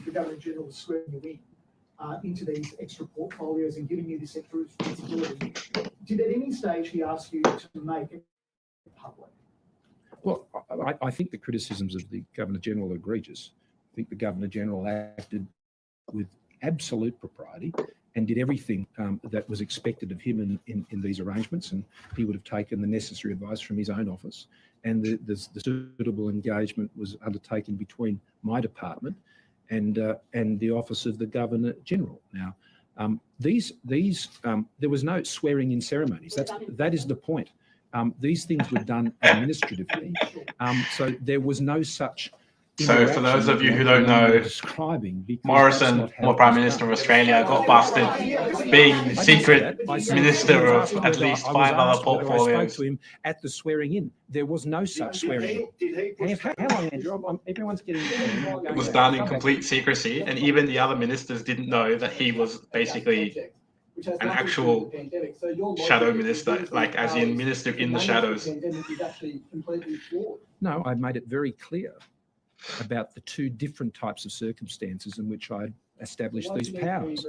the Governor-General swearing you in into these extra portfolios and giving you this extra responsibility, did at any stage he ask you to make it public? Well, I think the criticisms of the Governor-General are egregious. I think the Governor-General acted with absolute propriety and did everything that was expected of him in these arrangements, and he would have taken the necessary advice from his own office, and the suitable engagement was undertaken between my department and the office of the Governor-General. Now, there was no swearing in ceremonies. That is the point. These things were done administratively, so there was no such. So for those of you who don't know, Morrison, former Prime Minister of Australia, got busted being the secret minister of at least 5 other portfolios. I spoke to him at the swearing in. There was no such swearing in. How long, Andrew? Everyone's getting. It was done in complete secrecy, and even the other ministers didn't know that he was basically an actual shadow minister, like as in minister in the shadows. No, I made it very clear about the 2 different types of circumstances in which I established these powers.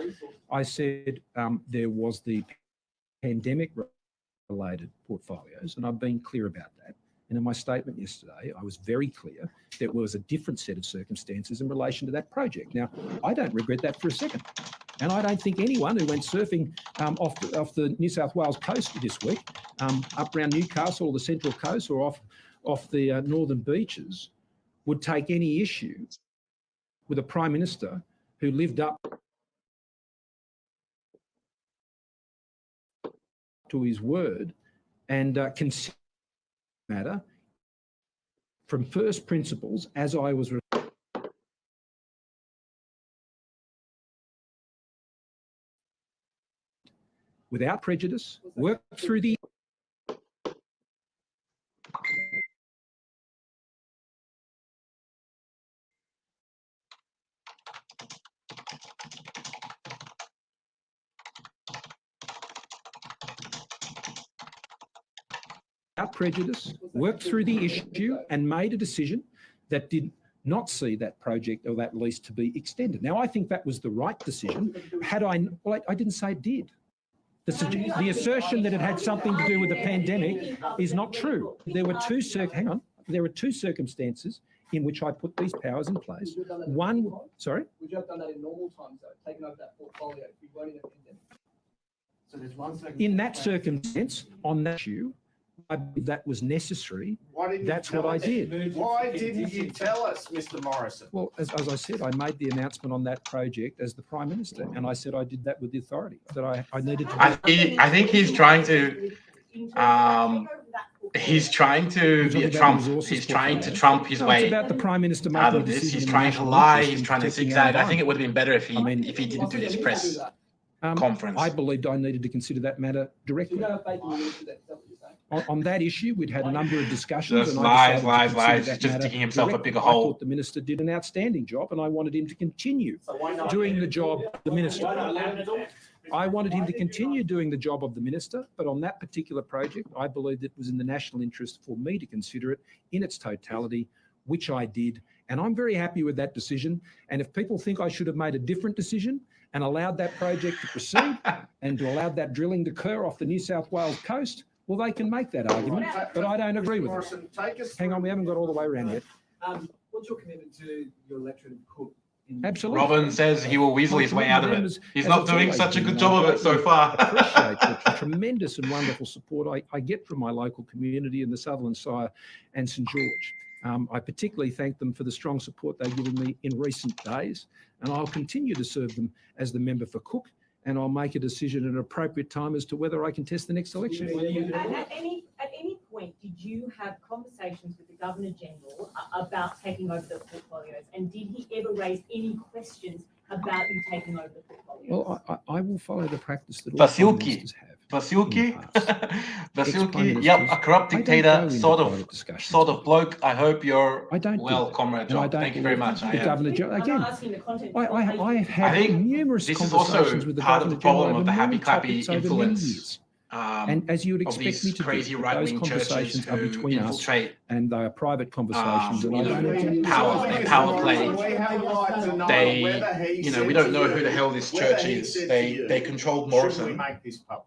I said there was the pandemic-related portfolios, and I've been clear about that. And in my statement yesterday, I was very clear there was a different set of circumstances in relation to that project. Now, I don't regret that for a second. And I don't think anyone who went surfing off the New South Wales coast this week, up around Newcastle or the Central Coast or off the northern beaches, would take any issue with a Prime Minister who lived up to his word and considered the matter from first principles, as I was without prejudice, work through the issue and made a decision that did not see that project or that lease to be extended. Now, I think that was the right decision. I didn't say it did. The assertion that it had something to do with the pandemic is not true. There were two circumstances in which I put these powers in place. One, sorry? Would you have done that in normal times, though, taken over that portfolio if you weren't in a pandemic? So there's one circumstance. In that circumstance, on that issue, that was necessary. That's what I did. Why didn't you tell us, Mr. Morrison? Well, as I said, I made the announcement on that project as the Prime Minister, and I said I did that with the authority that I needed to do. I think he's trying to be a Trump. He's trying to Trump his way about the Prime Minister out of this. He's trying to lie. He's trying to zigzag. I think it would have been better if he didn't do this press conference. I believed I needed to consider that matter directly. On that issue, we'd had a number of discussions. Just lies. He's just digging himself a bigger hole. I thought the minister did an outstanding job, and I wanted him to continue doing the job of the minister. I wanted him to continue doing the job of the minister, but on that particular project, I believed it was in the national interest for me to consider it in its totality, which I did. And I'm very happy with that decision. And if people think I should have made a different decision and allowed that project to proceed and to allow that drilling to occur off the New South Wales coast, well, they can make that argument, but I don't agree with it. Hang on, we haven't got all the way around yet. What's your commitment to your electorate of Cook? Absolutely. Robin says he will weasel his way out of it. He's not doing such a good job of it so far. I appreciate the tremendous and wonderful support I get from my local community in the Sutherland Shire and St George. I particularly thank them for the strong support they've given me in recent days, and I'll continue to serve them as the member for Cook, and I'll make a decision at an appropriate time as to whether I contest the next election. At any point, did you have conversations with the Governor-General about taking over the portfolios? And did he ever raise any questions about you taking over the portfolios? Well, I will follow the practice that all Prime Ministers have. Vasilki, yep, a corrupt dictator, sort of bloke. I hope you're well, Comrade John. Thank you very much. The Governor-General, again, I have had numerous conversations with the Governor-General of the happy clappy influence And as you would of expect these me to crazy do, those right-wing churches conversations are who between us, infiltrate and they are private conversations. and I don't they know. power play. We have a right to know They, whether he we said don't to know you- who the hell this whether church he is. said to They you, controlled should we Morrison, make this public?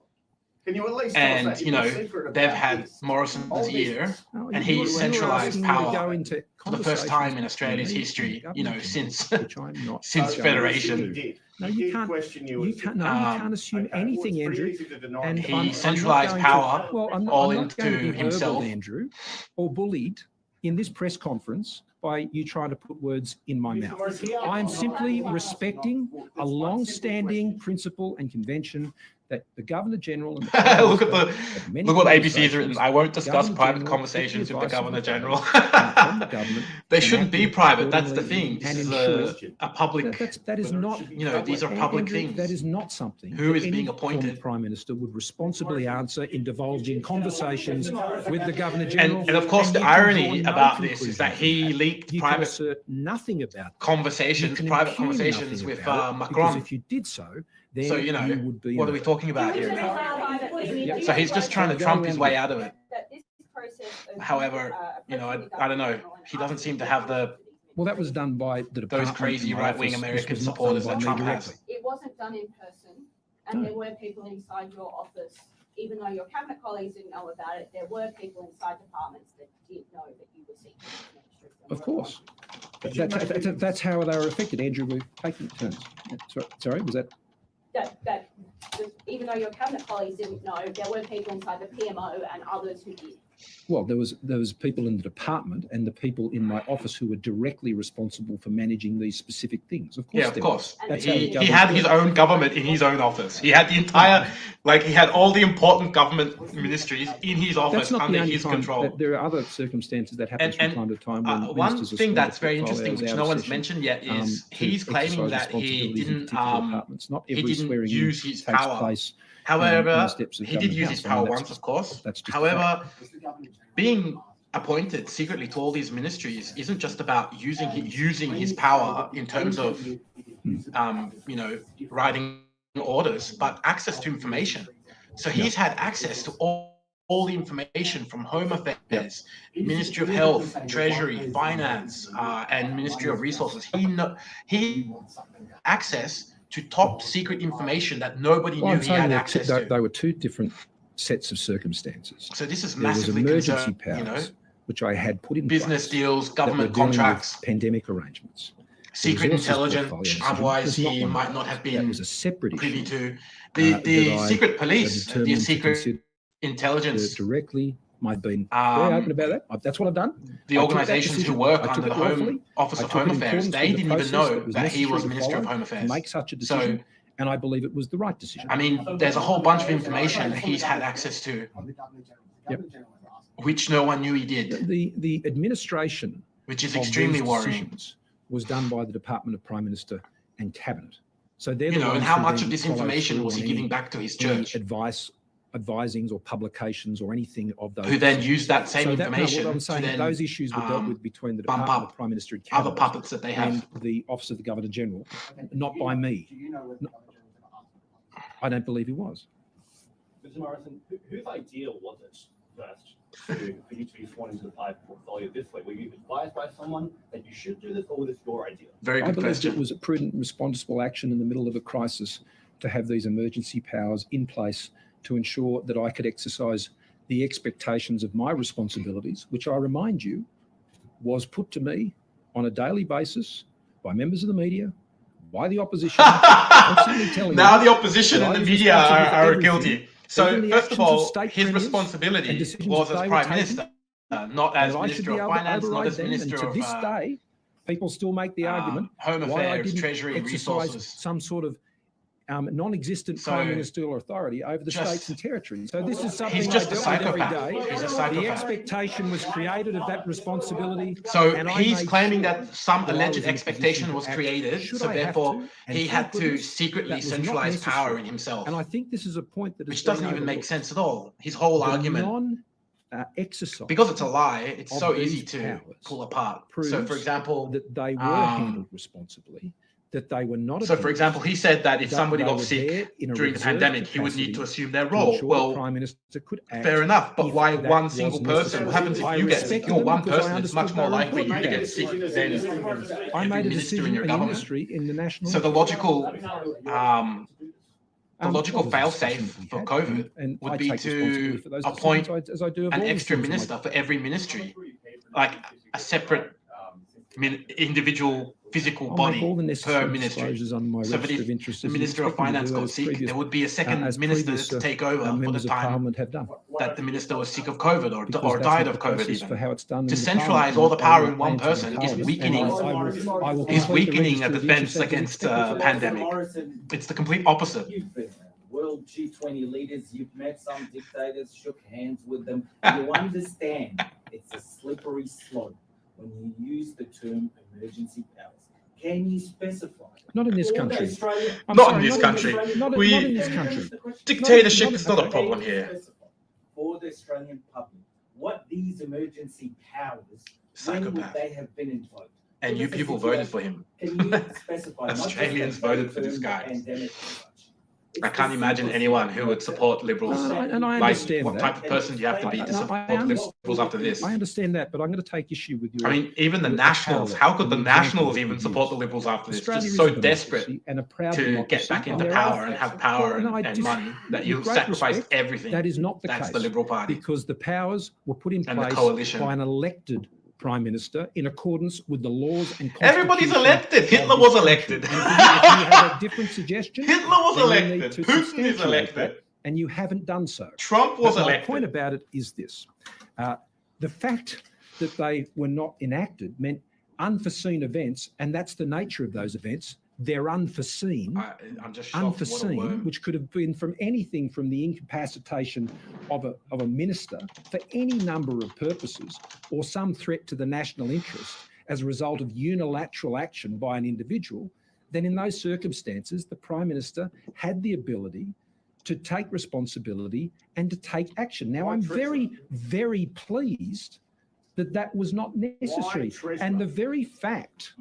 Can you at least tell us and that you've been secret about they've had this? Morrison's Whole ear, business. No, and you were he centralized asking me to power go into for the first conversations time in between Australia's me and history. the You know, government, since which I'm not since going to Federation. do. He did. No, He you did can't. question you. You as can't. to- No, you Um, can't assume Okay, well, anything, it's pretty Andrew. easy to deny And that. He I'm not centralized going power To, well, I'm not, all I'm not going to into be himself. verbal, Andrew, or bullied in this press conference by you trying to put words in my mouth. I am simply respecting a long-standing principle and convention that the Governor General and the Prime Look at Minister the have many look what ABC's written. conversations. I won't discuss Governor private General conversations took with the the advice of Governor the General. from the government. They and shouldn't be acted private. That's the accordingly thing. This and is ensured a public. that is not. These are public Andrew, things. That is not something Who that is any being former appointed? Prime Minister would responsibly answer in divulging conversations with the Governor General. And of course, And the you can irony draw no about this is conclusion that from he that. leaked You can private assert nothing about that. conversations, You can private impugn conversations nothing with about it, because Macron. if you did so, then So you would be. what are we talking about here? So he's just trying to trump his way out of it. However, I don't know. He doesn't seem to have the Well, that was done by the department. those crazy in my right-wing office. This American was not supporters done that by Trump me has. directly. It wasn't done in person, and there were people inside your office, even though your cabinet colleagues didn't know about it, there were people inside departments that did know that you were seeking ministry. Of course. That's how they were affected. Andrew, we're taking turns. Sorry, was that? Even though your cabinet colleagues didn't know, there were people inside the PMO and others who did. Well, there was people in the department and the people in my office who were directly responsible for managing these specific things. Of course, Yeah, of there course. was. That's how the He government had his works. own government in his own office. He had the entire, he had all the important government ministries in his That's office not the under only his time. control. There are other circumstances that happen And- from time to time when One ministers thing are that's very portfolios interesting, which out no of one's session, mentioned yet, is to he's claiming exercise that he responsibilities in didn't particular departments. Not he every didn't swearing in use his takes power. place. However, on the steps of he did Government use his House. I mean, power that's once, just- of course. that's just a fact. However, being appointed secretly to all these ministries isn't just about using his power in terms of writing orders, but access to information. So he's had access to all the information from Home Affairs, Ministry of Health, Treasury, Finance, and Ministry of Resources. He access to top secret information that nobody Well, knew I'm he had saying access that to. they were two different sets of circumstances. So this is There was massively emergency concerned, powers, which I had put in business place deals, that were government dealing with contracts, pandemic arrangements. secret resources intelligence, portfolio decision otherwise was not he one. might not have That been was a separate privy issue. to. that The I secret police, the determined to secret consider intelligence, directly. I've been very open about that. That's what I've done. the I took that organizations who decision. work I took under the it lawfully. Home Office I of took Home it in Affairs, accordance they with the didn't even process know that was that he was necessary to Minister of follow Home to Affairs. make such a So, decision, and I believe it was the right decision. I mean, there's a whole bunch of information that he's had access to, which no one knew he did, The administration which is of extremely these worrying. decisions was done by the Department of Prime Minister and Cabinet. So they're You the know, and ones how who much then of this follow information through was he on giving any- back to his any church, advisings or publications or anything of those. who then decisions. used that same So information what I'm to saying, then those issues were dealt with between the bump Department up of Prime Minister and other Cabinet puppets that they have. and the Office of the Governor General, not by me. I don't believe he was. Mr. Morrison, whose idea was it first for you to be sworn into the private portfolio this way? Were you advised by someone that you should do this, or was this your idea? Very I good believe it question. was a prudent, responsible action in the middle of a crisis to have these emergency powers in place to ensure that I could exercise the expectations of my responsibilities, which I remind you was put to me on a daily basis by members of the media, by the opposition, constantly telling Now me the opposition that and I the was media responsible for are everything, guilty. So even the first of actions of all, state his premiers responsibility and decisions was that as they Prime were taking, Minister, not as and I should Minister be of able to Finance, not override as them. And Minister to of this day, people still make the argument Home why I Affairs, didn't Treasury, exercise Resources. some sort of non-existent So, prime ministerial authority over the just- states and territories. So this is something He's just I a dealt with every psychopath. day. He's a The psychopath. expectation was created of that responsibility. So and I he's made claiming sure that some that I alleged was in a expectation position was to act created, should so I have therefore to, and he thank had to goodness secretly that was not centralize power necessary. in himself, And I think this is a point that has which doesn't been even make overlooked. sense at all. His whole The argument, exercise because it's a lie, it's of so these easy to powers pull apart. So, proves for example, that they were um, handled responsibly, that they were not. So, for example, he said that if that somebody they got were sick there in a during the reserve pandemic, he would need to capacity assume their to role. ensure the Well, Prime Minister could act. fair enough, but if why that one was single necessary. person? What happens if I you get sick? respect You're them one because I person. It's much understood more they were likely you to important get sick cases. than I every made a minister in decision your in government. industry in the national. So the logical well, fail-safe for COVID and would I be take to responsibility for those appoint decisions, as I do of an all extra decisions I minister make. for every ministry, like a separate individual physical I'll make all body the per necessary ministry. disclosures on my So that register if of interest the as you Minister of expect me to Finance do, got as sick, previous, there would be a second as minister previous, to take over for members the of time Parliament have done. that the minister was sick of COVID Because or that's died not of the COVID process for even. how it's done. To in the centralise Parliament. all the I power will in one answer the person is Parliament, and weakening. I will Is complete the weakening a register of defence interest as against expected. pandemic. It's the complete opposite. You've been world G20 leaders, you've met some dictators, shook hands with them. You understand it's a slippery slope when you use the term emergency powers. Can you specify? Not in this For the country. Australian- I'm Not sorry, in this country. Not We- in this country. Dictatorship is not a okay. problem Can you here. specify for the Australian public what these emergency powers, when would Psychopath. they have been invoked? And you Give us a people voted for situation. him. Can you specify? not just Australians the voted for this term guy. pandemic as such? It's I can't the imagine simple anyone thing. who would support liberals. And I Like, understand what that. type of person do you have to be to support liberals after this? I understand that, but I'm going to take issue with your. I mean, even the the Nationals, parallel how could and the the example Nationals that even you support the used. liberals after this? Australia Just is so a desperate democracy and a proud to democracy, get back and into there are power and have power Well, no, and money that you with great sacrifice respect, everything. that is not the That's case. the Liberal Party. Because the powers were put in And the place coalition. by an elected Prime Minister in accordance with the laws and Everybody's constitution elected. of Hitler this was country. elected. And if you have a different suggestion, Hitler was then you need elected. to Putin is substantiate elected. that, and you haven't done so. Trump was But my elected. point about it is this. The fact that they were not enacted meant unforeseen events, and that's the nature of those events. They're unforeseen, I'm just shocked. What a unforeseen, worm. which could have been from anything from the incapacitation of a minister for any number of purposes, or some threat to the national interest as a result of unilateral action by an individual. Then in those circumstances, the Prime Minister had the ability to take responsibility and to take action. Now, I'm very, very pleased that that was not necessary. And the very fact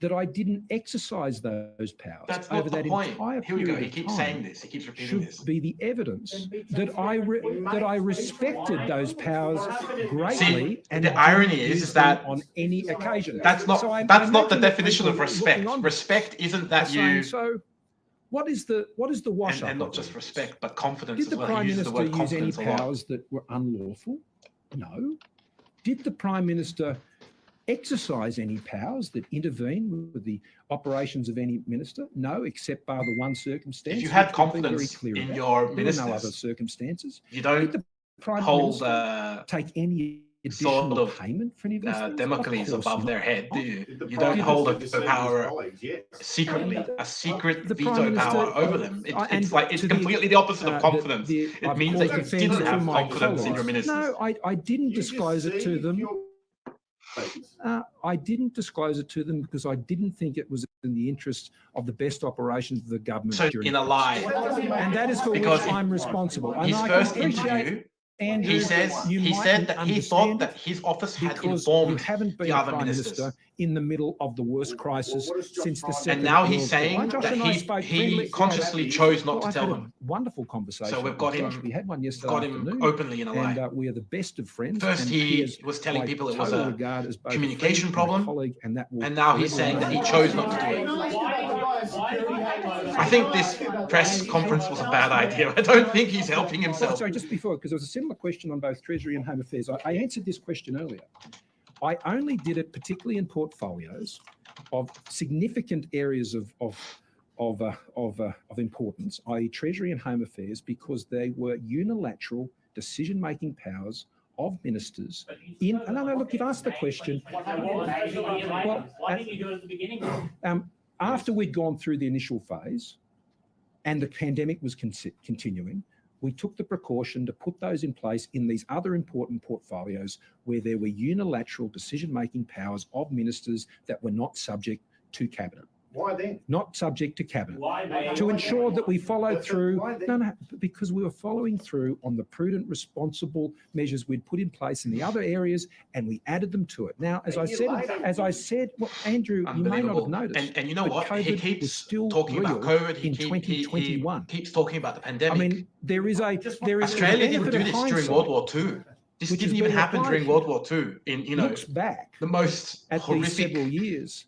that I didn't exercise those powers That's not over the that point. entire Here we period go. He of keeps time saying this. He keeps repeating should this. be the evidence that I respected those powers greatly. And the didn't irony use is them that on any occasion. That's not So I that's not the imagine that definition of people respect. looking on Respect isn't are that saying, you so what is the wash up? and not just respect, but confidence Did as the well. Prime He uses the Minister word use any confidence a lot. powers that were unlawful? No. Did the Prime Minister exercise any powers that intervene with the operations of any minister? No, except bar the one circumstance. If you had which we've been very confidence clear in about. your There were no other ministers, circumstances. you Did don't the Prime hold Minister take any sort additional of, payment for any of these things? Of Democles course above not. their head, do you? Did the You Prime don't hold Minister a deceive his power colleagues? Yes. secretly, a secret The Prime veto Minister- power over them. and It's like it's to the- completely the opposite of confidence. It I've means caused that you offence didn't to have my confidence in your colleagues. ministers. No, I didn't You disclose it to deceived them. your colleagues. I didn't disclose it to them because I didn't think it was in the interest of the best operations of the government. So during in a crisis. lie, And that is for Because which I'm responsible. And his I first can appreciate, interview, Andrew, he said that he thought that his office had because you informed haven't been the a other Prime ministers. Minister in the middle of the worst crisis what does Josh since the Morrison- Second And now he's World saying War. Josh that and I spoke he friendly- consciously chose not Well, to I've tell had them. a wonderful conversation. So we've with got Josh. him- We had one yesterday Got him afternoon. openly in a lie. And we are the best of friends. First and he is was telling my people it was total a regard as both a communication friend and a problem, colleague, and that will and now he's forever saying that he remain. chose not to do it. I think this press conference was a bad idea. I don't think he's helping Oh, himself. sorry, just before, because there was a similar question on both Treasury and Home Affairs. I answered this question earlier. I only did it particularly in portfolios of significant areas of importance, i.e. Treasury and Home Affairs, because they were unilateral decision-making powers of ministers. Look, you've asked the question. Why didn't you do it at the beginning? After we'd gone through the initial phase and the pandemic was continuing, we took the precaution to put those in place in these other important portfolios where there were unilateral decision-making powers of ministers that were not subject to cabinet. Why then? not subject to cabinet. Why, mate? To ensure that we followed That's through, why then? no, because we were following through on the prudent, responsible measures we'd put in place in the other areas, and we added them to it. Now, as I said, well, Andrew, you may not have noticed. And you know but what? He COVID was keeps still talking about real COVID. in 2021. He keeps talking about the I pandemic. mean, there is Australia didn't do this during World War II. This which didn't has even been happen during applied World War II. In looks back the most at these horrific several years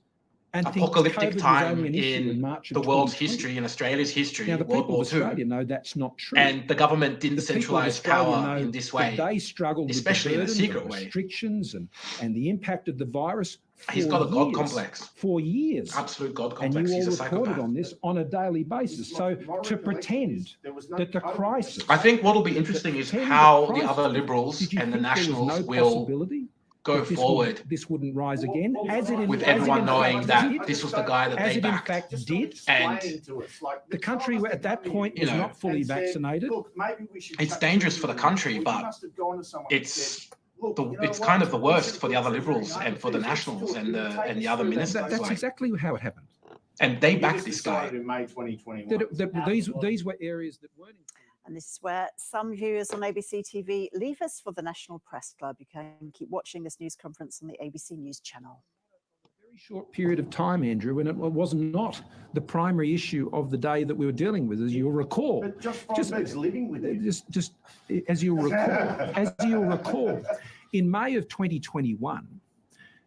and thinks apocalyptic COVID was time only an issue in March of the world's 2020. history, in Australia's history, Now, the World people War of Australia II. know that's not true. And the government didn't The people of centralize Australia power know in this that way. they struggled especially in a with the burden secret of way. restrictions and the impact of the virus for He's got a God years, complex. for years. Absolute God And complex. you He's all a reported psychopath. on this on a daily basis. So to pretend that the crisis, I think what will be interesting is pretend how the the other crisis- liberals did you and the think there was nationals no will possibility go that this forward this wouldn't rise again, as it in, with as it everyone in knowing fact that did, this was the guy that as they it in backed. fact did. And The country at that point was You know, not fully vaccinated. It's dangerous for the country, but it's it's kind of the worst for the other liberals and for the nationals and the other ministers. That's like, exactly how it happened. and they backed this guy. In May 2021. These were areas that weren't included. And this is where some viewers on ABC TV leave us for the National Press Club. You can keep watching this news conference on the ABC News channel. Very short period of time, Andrew, and it was not the primary issue of the day that we were dealing with, as you'll recall. But Josh Feinberg's living with it. Just as you'll recall, in May of 2021,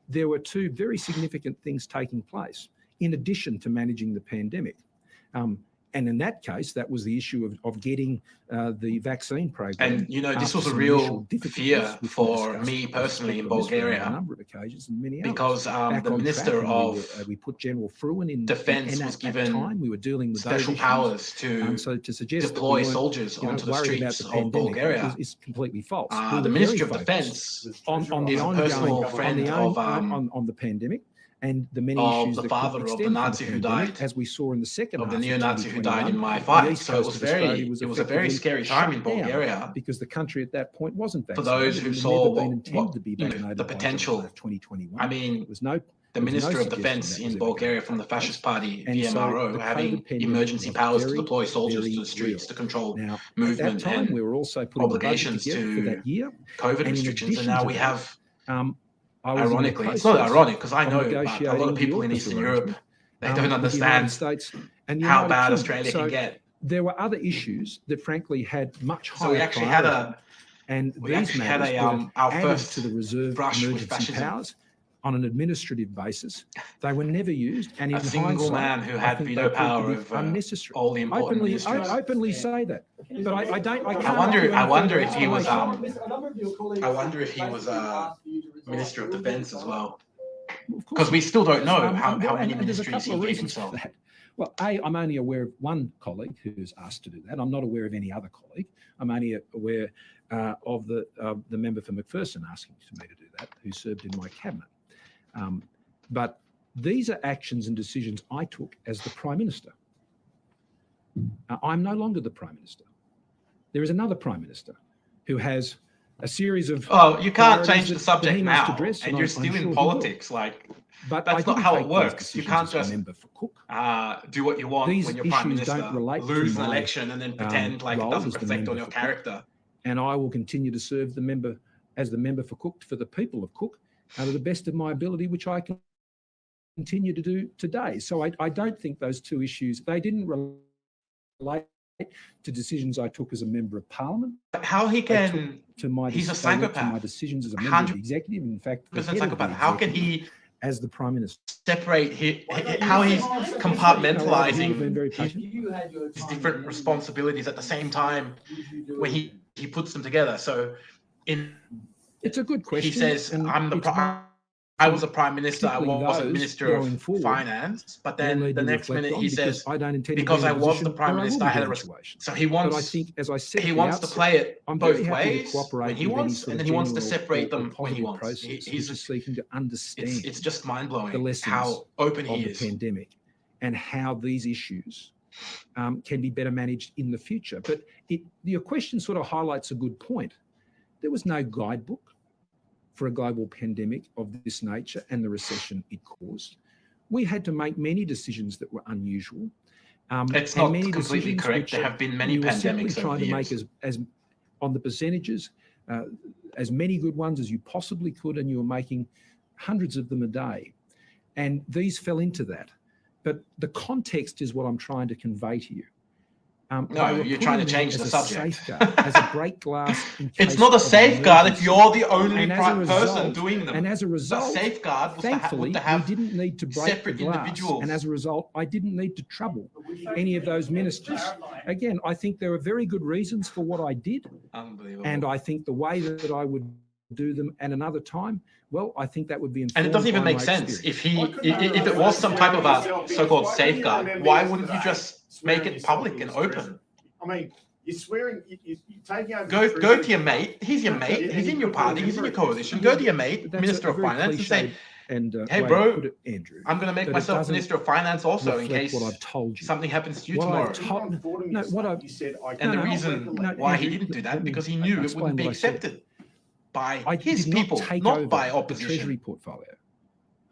there were two very significant things taking place in addition to managing the pandemic. And in that case, that was the issue of getting the vaccine program. And you know, this after was a some real initial difficulties, fear which we for discussed. me personally in On this one on a Bulgaria, number of occasions and many others. because Back the on Minister track, and of we put General Fruin in Defence and was at that given time we were dealing with those special issues. powers to So to suggest deploy that we weren't, soldiers you know, onto the worried about streets the of pandemic Bulgaria. is completely false. We The were Ministry very of focused Defence on the is a ongoing, personal friend of on the pandemic and the many of issues the that father could of the extend from Nazi who pandemic, died, as we saw in the second of the half neo-Nazi who died 2021, in my the fight. east So it coast was of Australia it was a very effectively scary time in shut down Bulgaria because the country at that point wasn't for vaccinated. those who It had saw never been what, intended to be you know, vaccinated the by potential. July of 2021. I mean, There was no the there was no Minister of suggestion Defence that in was ever Bulgaria going from the to take fascist party, And so VMRO, the having COVID pandemic emergency was powers to very, deploy soldiers to very the streets real. to control Now, at that movement time, and we were also putting the budget obligations together for to that year. COVID And in restrictions, and addition now to we that, have, I was in the ironically, it's not process ironic because I of know but a lot negotiating of the people in AUKUS Eastern Europe, arrangement, they don't with the United understand States and the how United bad Kingdom. Australia So can get. there were other issues that frankly had much higher So we actually had priority. And we these actually had matters a were our added first to the reserve brush with emergency fascism. powers on an administrative basis. They were never used, and in A single hindsight, man who I had think veto they proved to power be over unnecessary. all the important ministries. I openly say that, but I don't. I can't I wonder. give you I any wonder further if he was. explanation. I wonder if he was Minister of Defence as well, Of course because we still don't know Um, how and many and there's a ministries couple he of gave reasons for himself. that. Well, I'm only aware of one colleague who's asked to do that. I'm not aware of any other colleague. I'm only aware of the member for McPherson asking me to do that, who served in my cabinet. But these are actions and decisions I took as the Prime Minister. I'm no longer the Prime Minister. There is another Prime Minister who has a series of. Oh, you can't priorities change the that subject he must now, address, and and you're I'm still sure in he will. politics. Like, But that's I not didn't how take it these works. You decisions can't as a just member for Cook. do what you want These when you're Prime issues don't Minister, relate to lose an my, election, and then pretend like it role doesn't as the reflect member on your for Cook. character. And I will continue to serve as the member for Cook, for the people of Cook, to the best of my ability, which I can continue to do today. So I don't think those two issues, they didn't relate to decisions I took as a member of Parliament. But how he They can? took to my He's a they went to my psychopath. decisions as a member of the executive. In fact, the 100% head of the psychopath. How can executive he as the Prime Minister? separate how he's You've been compartmentalizing very his patient. different responsibilities at the same time when he puts them together? So It's a good question. he says, and I'm the it's one I was a Prime Minister, I particularly wasn't those Minister going of forward Finance, but we'll then need the to next reflect minute on, he because says, I don't intend to because be I in a was the position Prime where I will Minister, be I had in a that situation. so he But I wants think, as I said, he at the wants to outset, play it I'm both very happy to ways cooperate when he with any wants, sort and of then he wants to general separate or them when he positive wants. process, which He's is seeking to understand it's just mind the blowing lessons how open of he the is. pandemic and how these issues can be better managed in the future. But your question sort of highlights a good point. There was no guidebook for a global pandemic of this nature and the recession it caused. We had to make many decisions that were unusual. It's and not many completely decisions correct. which There have been many you were simply pandemics over trying the to make years. as on the percentages, as many good ones as you possibly could, and you were making hundreds of them a day. And these fell into that. But the context is what I'm trying to convey to you. No, you're trying to change the subject. As a break glass. It's not a safeguard if you're the only And as a person result- doing them. And as a The result, safeguard was thankfully, to have we didn't need to break the separate glass. individuals. And as a result, I didn't need to trouble any of those ministers. Again, I think there are very good reasons for what I did. Unbelievable. And I think the way that I would do them at another time, well, I think that would be informed And it doesn't even by make my sense. experience. If it was some type of a so-called safeguard, why wouldn't you just make it public and open? I mean, you're swearing, you're taking over. Go to your mate. He's your mate. He's in your party. He's in your coalition. Go to your mate, But that's Minister a of very Finance, and say, cliched and, "Hey, way to bro, put it, Andrew, I'm going to make but it myself doesn't Minister of Finance also in reflect case what I've told you. something happens to you What tomorrow." I've told- no, what I've- You said, I And the No, no, reason no, why he Andrew, didn't do let that, me because he knew it explain wouldn't be what I said. accepted by I his did people, not take not over by the opposition. Treasury portfolio.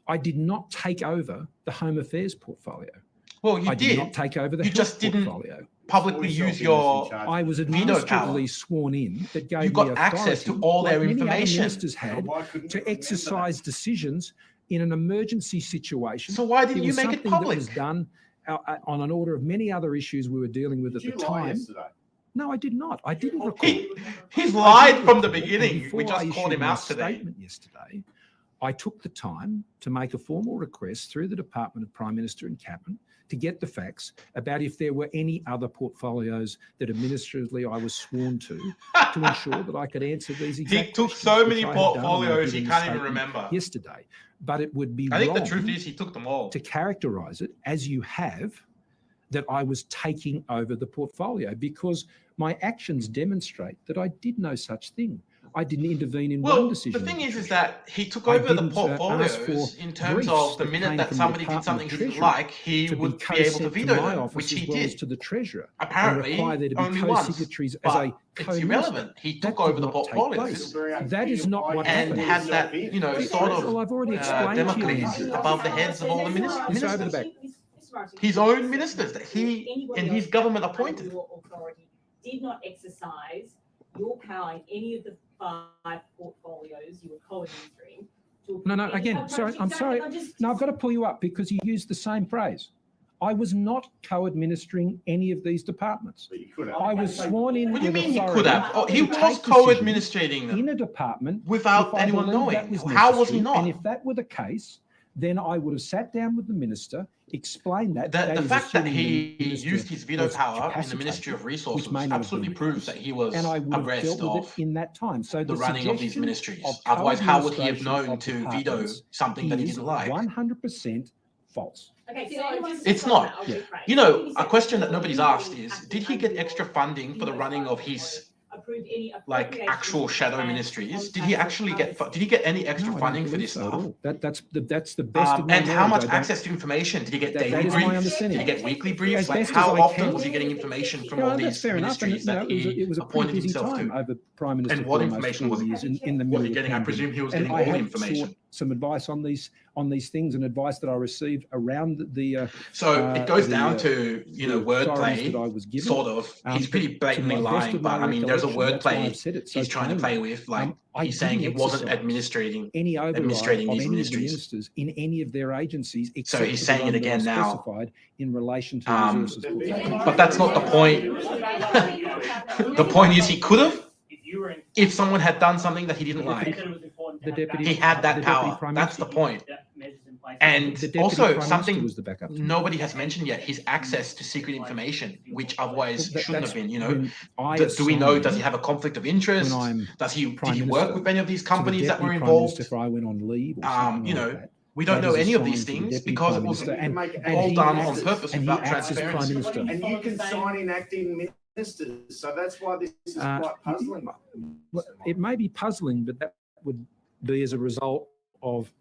I did not take over the Home Affairs portfolio. Well, you I did did. not take over the You health just didn't portfolio. publicly use your I was veto administratively power. sworn in that gave You me got access to authority, all like their many other information. ministers had, to exercise decisions in an emergency situation. So why didn't It you was make it something that public? was done on an order of many other issues we were dealing with at Did the you lie time. yesterday? No, I did not. I didn't recall. He's I lied didn't from the recall, and beginning. before We just I called issued him my out today. statement yesterday, I took the time to make a formal request through the Department of Prime Minister and Cabinet to get the facts about if there were any other portfolios that administratively I was sworn to ensure that I could answer these exact He took questions, so which many I had done and I portfolios did he in the can't even statement remember. yesterday. But it would be I think the wrong truth is he took them all. to characterise it as you have, that I was taking over the portfolio, because my actions demonstrate that I did no such thing. I didn't intervene in one Well, decision. the thing of is Treasury. that he took I over the didn't, ask portfolios for in terms briefs of the that minute came that from the somebody did Department something of he didn't Treasury like, he to be would be able to co-sent veto to my them, office which as he well as did. to the Treasurer, and Apparently, require there to be only once. co-signatories as But a it's co-minister. irrelevant. He That took over did the not take portfolios place. That is not what and happened. had that, you know, sort Well, I've already of explained to you, Democles Andrew. above the heads of all the It's over the back. his own ministers that he and his government appointed. Your authority did not exercise your power in any of the 5 portfolios you were co-administering. No, again, sorry, I'm sorry. No, I've got to pull you up because you used the same phrase. I was not co-administering any of these departments. But you could have. I was sworn in What do you with mean he authority could have? Oh, he to was take co-administrating decisions in them a department without if I anyone believed knowing. that was How was he necessary. not? And if that were the case, then I would have sat down with the minister, explained that. The is fact that assuming he the minister used his veto was power in the capacitated, Ministry of which Resources may not have absolutely been the proves case. that he was and I would have abreast dealt with of it in that time. So the running of these suggestion ministries. of Otherwise, how would he have co-administration known of to veto departments something that he is didn't like? 100% false. Okay, It's not. You know, a question that nobody's asked is, did he get extra funding for the running of his like actual shadow ministries? Did he actually get? Did he get any extra No, I don't funding for believe this so at stuff? all. That's the best of my And how knowledge. much I don't- access to information? Did he get That daily is my briefs? understanding. Did he get weekly briefs? As Like best how as I often can. was he getting information from Yeah, all that's these fair enough. And, ministries that he it was a pretty appointed busy himself time to? over Prime Minister. And what for almost information 4 was he- years in the What middle are you of getting? I pandemic. presume he was And getting I all the have information. sought some advice on these things, and advice that I received around the. So it goes the, down to, you know, the authorities wordplay, that I was given. sort of. He's pretty To blatantly my best lying, of my but I mean, there's a recollection, that's why wordplay I've said it so he's trying to play plainly. with. Like I he's saying he didn't wasn't exercise administrating. any override administrating of these any of the ministries. ministers in any of their agencies, except So he's for the saying it one that again I now. specified in relation to resources. But that's not the point. The point is he could have if someone had done something that he didn't like. The deputy, He had that the deputy power. prime That's the minister. point. And The deputy also prime minister something was the backup. nobody has mentioned yet, his access to secret information, which otherwise That- shouldn't that's have been, you know. when I Do we know, assigned, does he have a conflict of interest? when I'm Did he Prime work Minister, with any of these to the companies that were deputy prime involved? minister if I went on leave or something You like know, that? we don't That know is any of these assigned to the things deputy because prime it was minister, all he done acts- on purpose and he without acts as prime transparency. minister. And you can sign in acting ministers, so that's why this is quite puzzling. Well, it may be puzzling, but that would be as a result of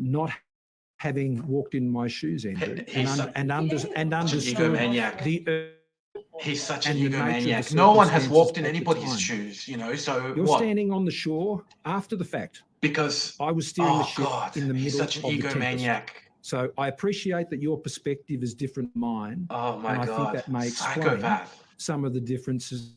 not having walked in my shoes, Andrew, He's and understood egomaniac. the. He's such an and the nature of the egomaniac. No one has circumstances walked in at the anybody's time. shoes, you know. So You're what? standing on the shore after the fact. Because I was steering the ship God, in the he's middle such an of the tempest. egomaniac. So I appreciate that your perspective is different from mine. Oh my and I God. think that may explain Psychopath. some of the differences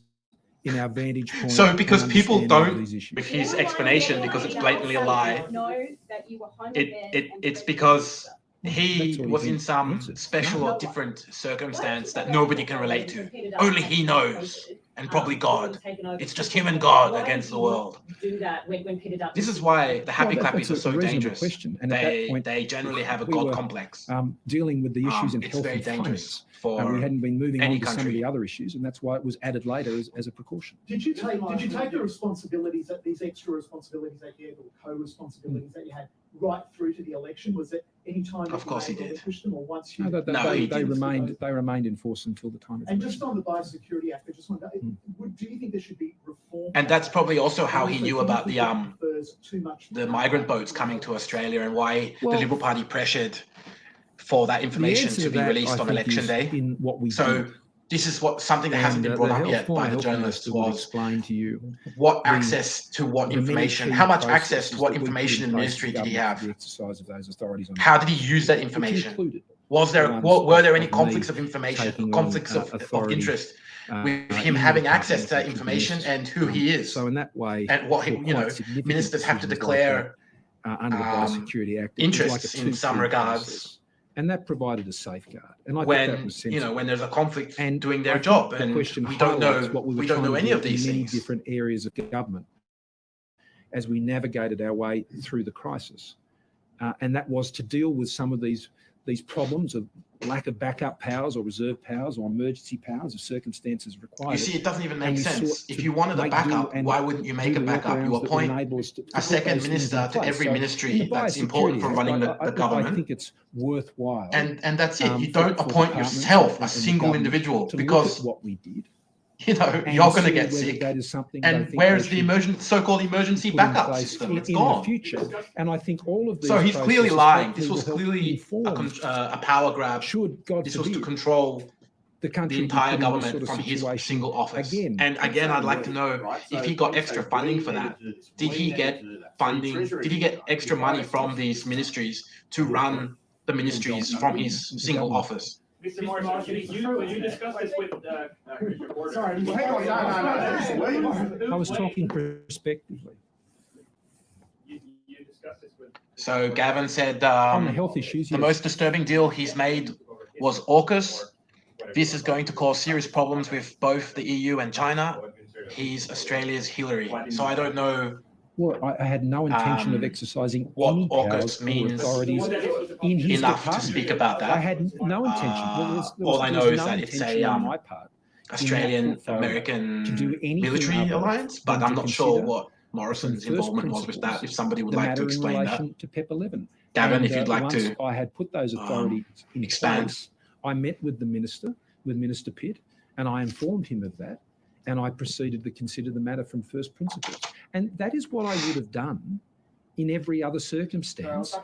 in our vantage point. So because and people understanding of don't, these issues. with his explanation, because it's blatantly a lie, Know that you were home it's because he That's what he was in some answered. special No. or different circumstance that nobody can relate to. Only he knows, and probably God. It's just him and God against the world. Do that when Peter Dutton. This is why the happy Well, clappies that's are a so reasonable dangerous. question. And at that point, They generally have a we God were, complex. Dealing with the issues in It's health very and dangerous finance. for We hadn't been moving any on to some of country. the other issues, and that's why it was added later as a precaution. Did you take the responsibilities, these extra responsibilities that you had, or co-responsibilities that you had, right through to the election? Was it any time that Of course he you may did. relinquish them, or once you? No, No, he they didn't. remained in force until the time of And election. just on the Biosecurity Act, I just want to know, do you think there should be reform? And that's probably also how he Also, knew do you about think the it confers too much migrant boats coming to Australia and why Well, the Liberal Party pressured for that information answer to be that, released I on think, election is day. in what we So did. this is something that hasn't been brought up yet by the journalists would was explain to you what the- access to what the many information, key how much access processes to what that we put information in the place ministry for did he government for have? The exercise of those authorities on How did he use that which information? included Were there any of conflicts me of information, taking conflicts on, of authority, interest with in him the having Department access of to that Effective information Ministers. and who he is? So in that way, And what for quite significant ministers have to decisions declare like that, under the Biosecurity Act, it was like a interests in some two-tier regards. process. And that provided a safeguard. And I think when that was sensible. when there's a conflict And doing I their think job, the and question we don't highlights know what we were we don't trying know to any do of these in many things. different areas of government as we navigated our way through the crisis, and that was to deal with some of these problems of lack of backup powers or reserve powers or emergency powers if circumstances required. You see, it doesn't even make And we sense. sought If to you wanted a make do backup, and why wouldn't you make do a the backup? You workarounds that would appoint enable us to a put second those things in minister to place. every So in ministry the that's Biosecurity important for Act, running the I government. think it's worthwhile. And that's it. You for don't appoint departments yourself, a and single government individual, to look because at what we did. you're and going to see get whether sick. that is something they And think where's they the should so-called emergency put in backup place system? It's in the gone. future. And I think all of these So he's clearly processes lying. hopefully This was will help clearly inform a power grab. should, God This was to forbid, control the country the entire be put in this government sort of from his situation single office. again. And again, I'd like to know if he got extra funding for that. Did he get funding? Did he get extra money from these ministries to run the ministries from his single office? Mr. Morrison, would you discuss this with Commissioner Porter? Sorry, hang on, no. I was talking prospectively. You discussed this with. So Gavin said On the health issues, the yes. most disturbing deal he's made was AUKUS. This is going to cause serious problems with both the EU and China. He's Australia's Hillary. So I don't know Well, I had no intention of exercising what any AUKUS powers or means authorities in his enough to department. speak about I that. had no intention. All I know is that it's a on my part Australian-American to do anything military other alliance, but than I'm to not sure consider what Morrison's from first involvement was with that. principles If somebody would the like to matter in explain that. relation to PEP 11. Gavin, And, if you'd like once to I had put those authorities in expand. place, I met with the minister, with Minister Pitt, and I informed him of that, and I proceeded to consider the matter from first principles. And that is what I would have done in every other circumstance.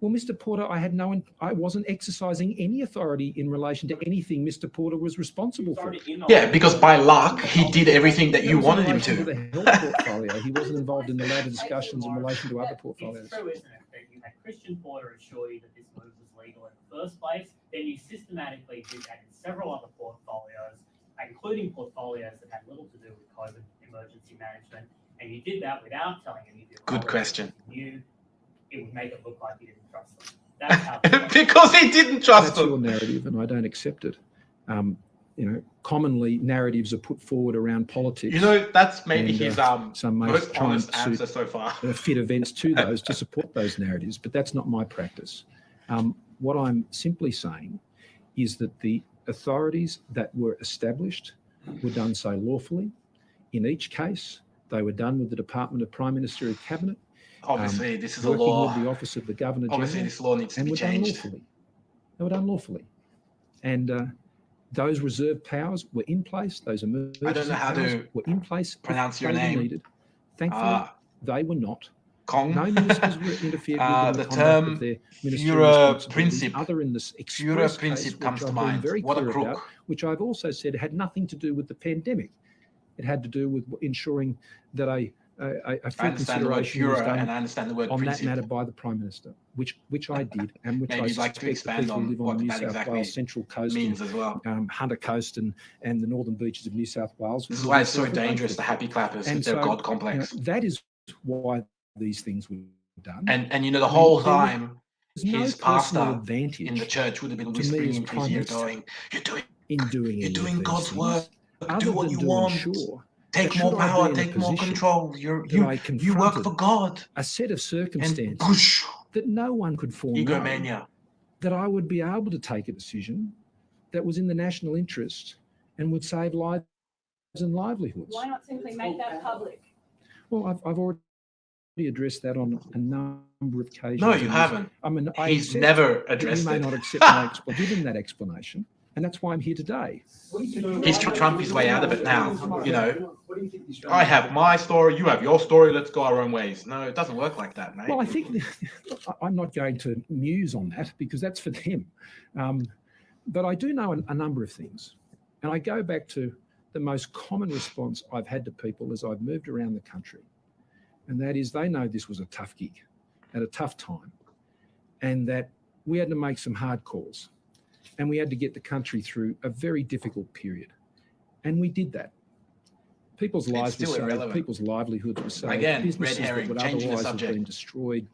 Well, Mr. Porter, I wasn't exercising any authority in relation to anything Mr. Porter was responsible for. Yeah, because by luck, he did everything that you wanted him to. The health portfolio. He wasn't involved in the later discussions in relation to other portfolios. It's true, isn't it, that you had Christian Porter assure you that this move was legal in the first place, then you systematically did that in several other portfolios, including portfolios that had little to do with COVID emergency management, and you did that without telling any of your Good colleagues question. that you knew it would make it look like you didn't trust them. That's how Because he didn't trust That's your them. narrative, and I don't accept it. Commonly narratives are put forward around politics. You know, that's maybe And, his some may most try and honest suit answer so far. fit events to those to support those narratives, but that's not my practice. What I'm simply saying is that the authorities that were established were done so lawfully. In each case, they were done with the Department of Prime Minister and Cabinet. Obviously, this is a working law. with the Office of the Governor General. Obviously, this law needs to and be were done changed. lawfully. They were done lawfully. And those reserve powers were in place. Those emergency I don't know how powers to were in place. if pronounce your they were name. Needed. Thankfully, they were not. Kong. No ministers were interfered with in The the conduct term of their ministerial Führer responsibilities, Prinzip. other in this Führer express case, Prinzip comes which to I've been mind. very What a clear crook. about, which I've also said had nothing to do with the pandemic. It had to do with ensuring that a a full I understand the word consideration was Führer done and I understand the word on that principle. matter by the Prime Minister, which I did, and which Maybe I you'd like to suspect the expand people who on live on what the New that South exactly Wales Central Coast, means as well. Hunter Coast, and the northern beaches of New South Wales. This is will why be it's so forever dangerous to grateful. happy clappers And with their so, God complex. that is why these things were done. And you know, the I mean, whole there was time, no his personal pastor advantage in the church would have been to me whispering as into his Prime ear, Minister going, in doing "You're any doing of these God's things, work. other Do what than you to want. ensure Take that more should I be power. in a Take more position control. that I You work confronted for God." a set of And circumstances whoosh, that no one could foreknow, egomania. that I would be able to take a decision that was in the national interest and would save lives and livelihoods. Why not simply make that public? Well, I've already addressed that on a number of occasions. No, you haven't. I mean, I He's accept never that you addressed may it. not accept my given that explanation, and that's why I'm here today. He's Trump his way out of it now. You know, I have my story, you have your story, let's go our own ways. No, it doesn't work like that, mate. Well, I think I'm not going to muse on that because that's for them. But I do know a number of things. And I go back to the most common response I've had to people as I've moved around the country. And that is they know this was a tough gig at a tough time and that we had to make some hard calls and we had to get the country through a very difficult period. And we did that. People's It's lives were still saved, irrelevant. people's livelihoods were saved, Again, red businesses that herring, would changing the otherwise have been subject. destroyed.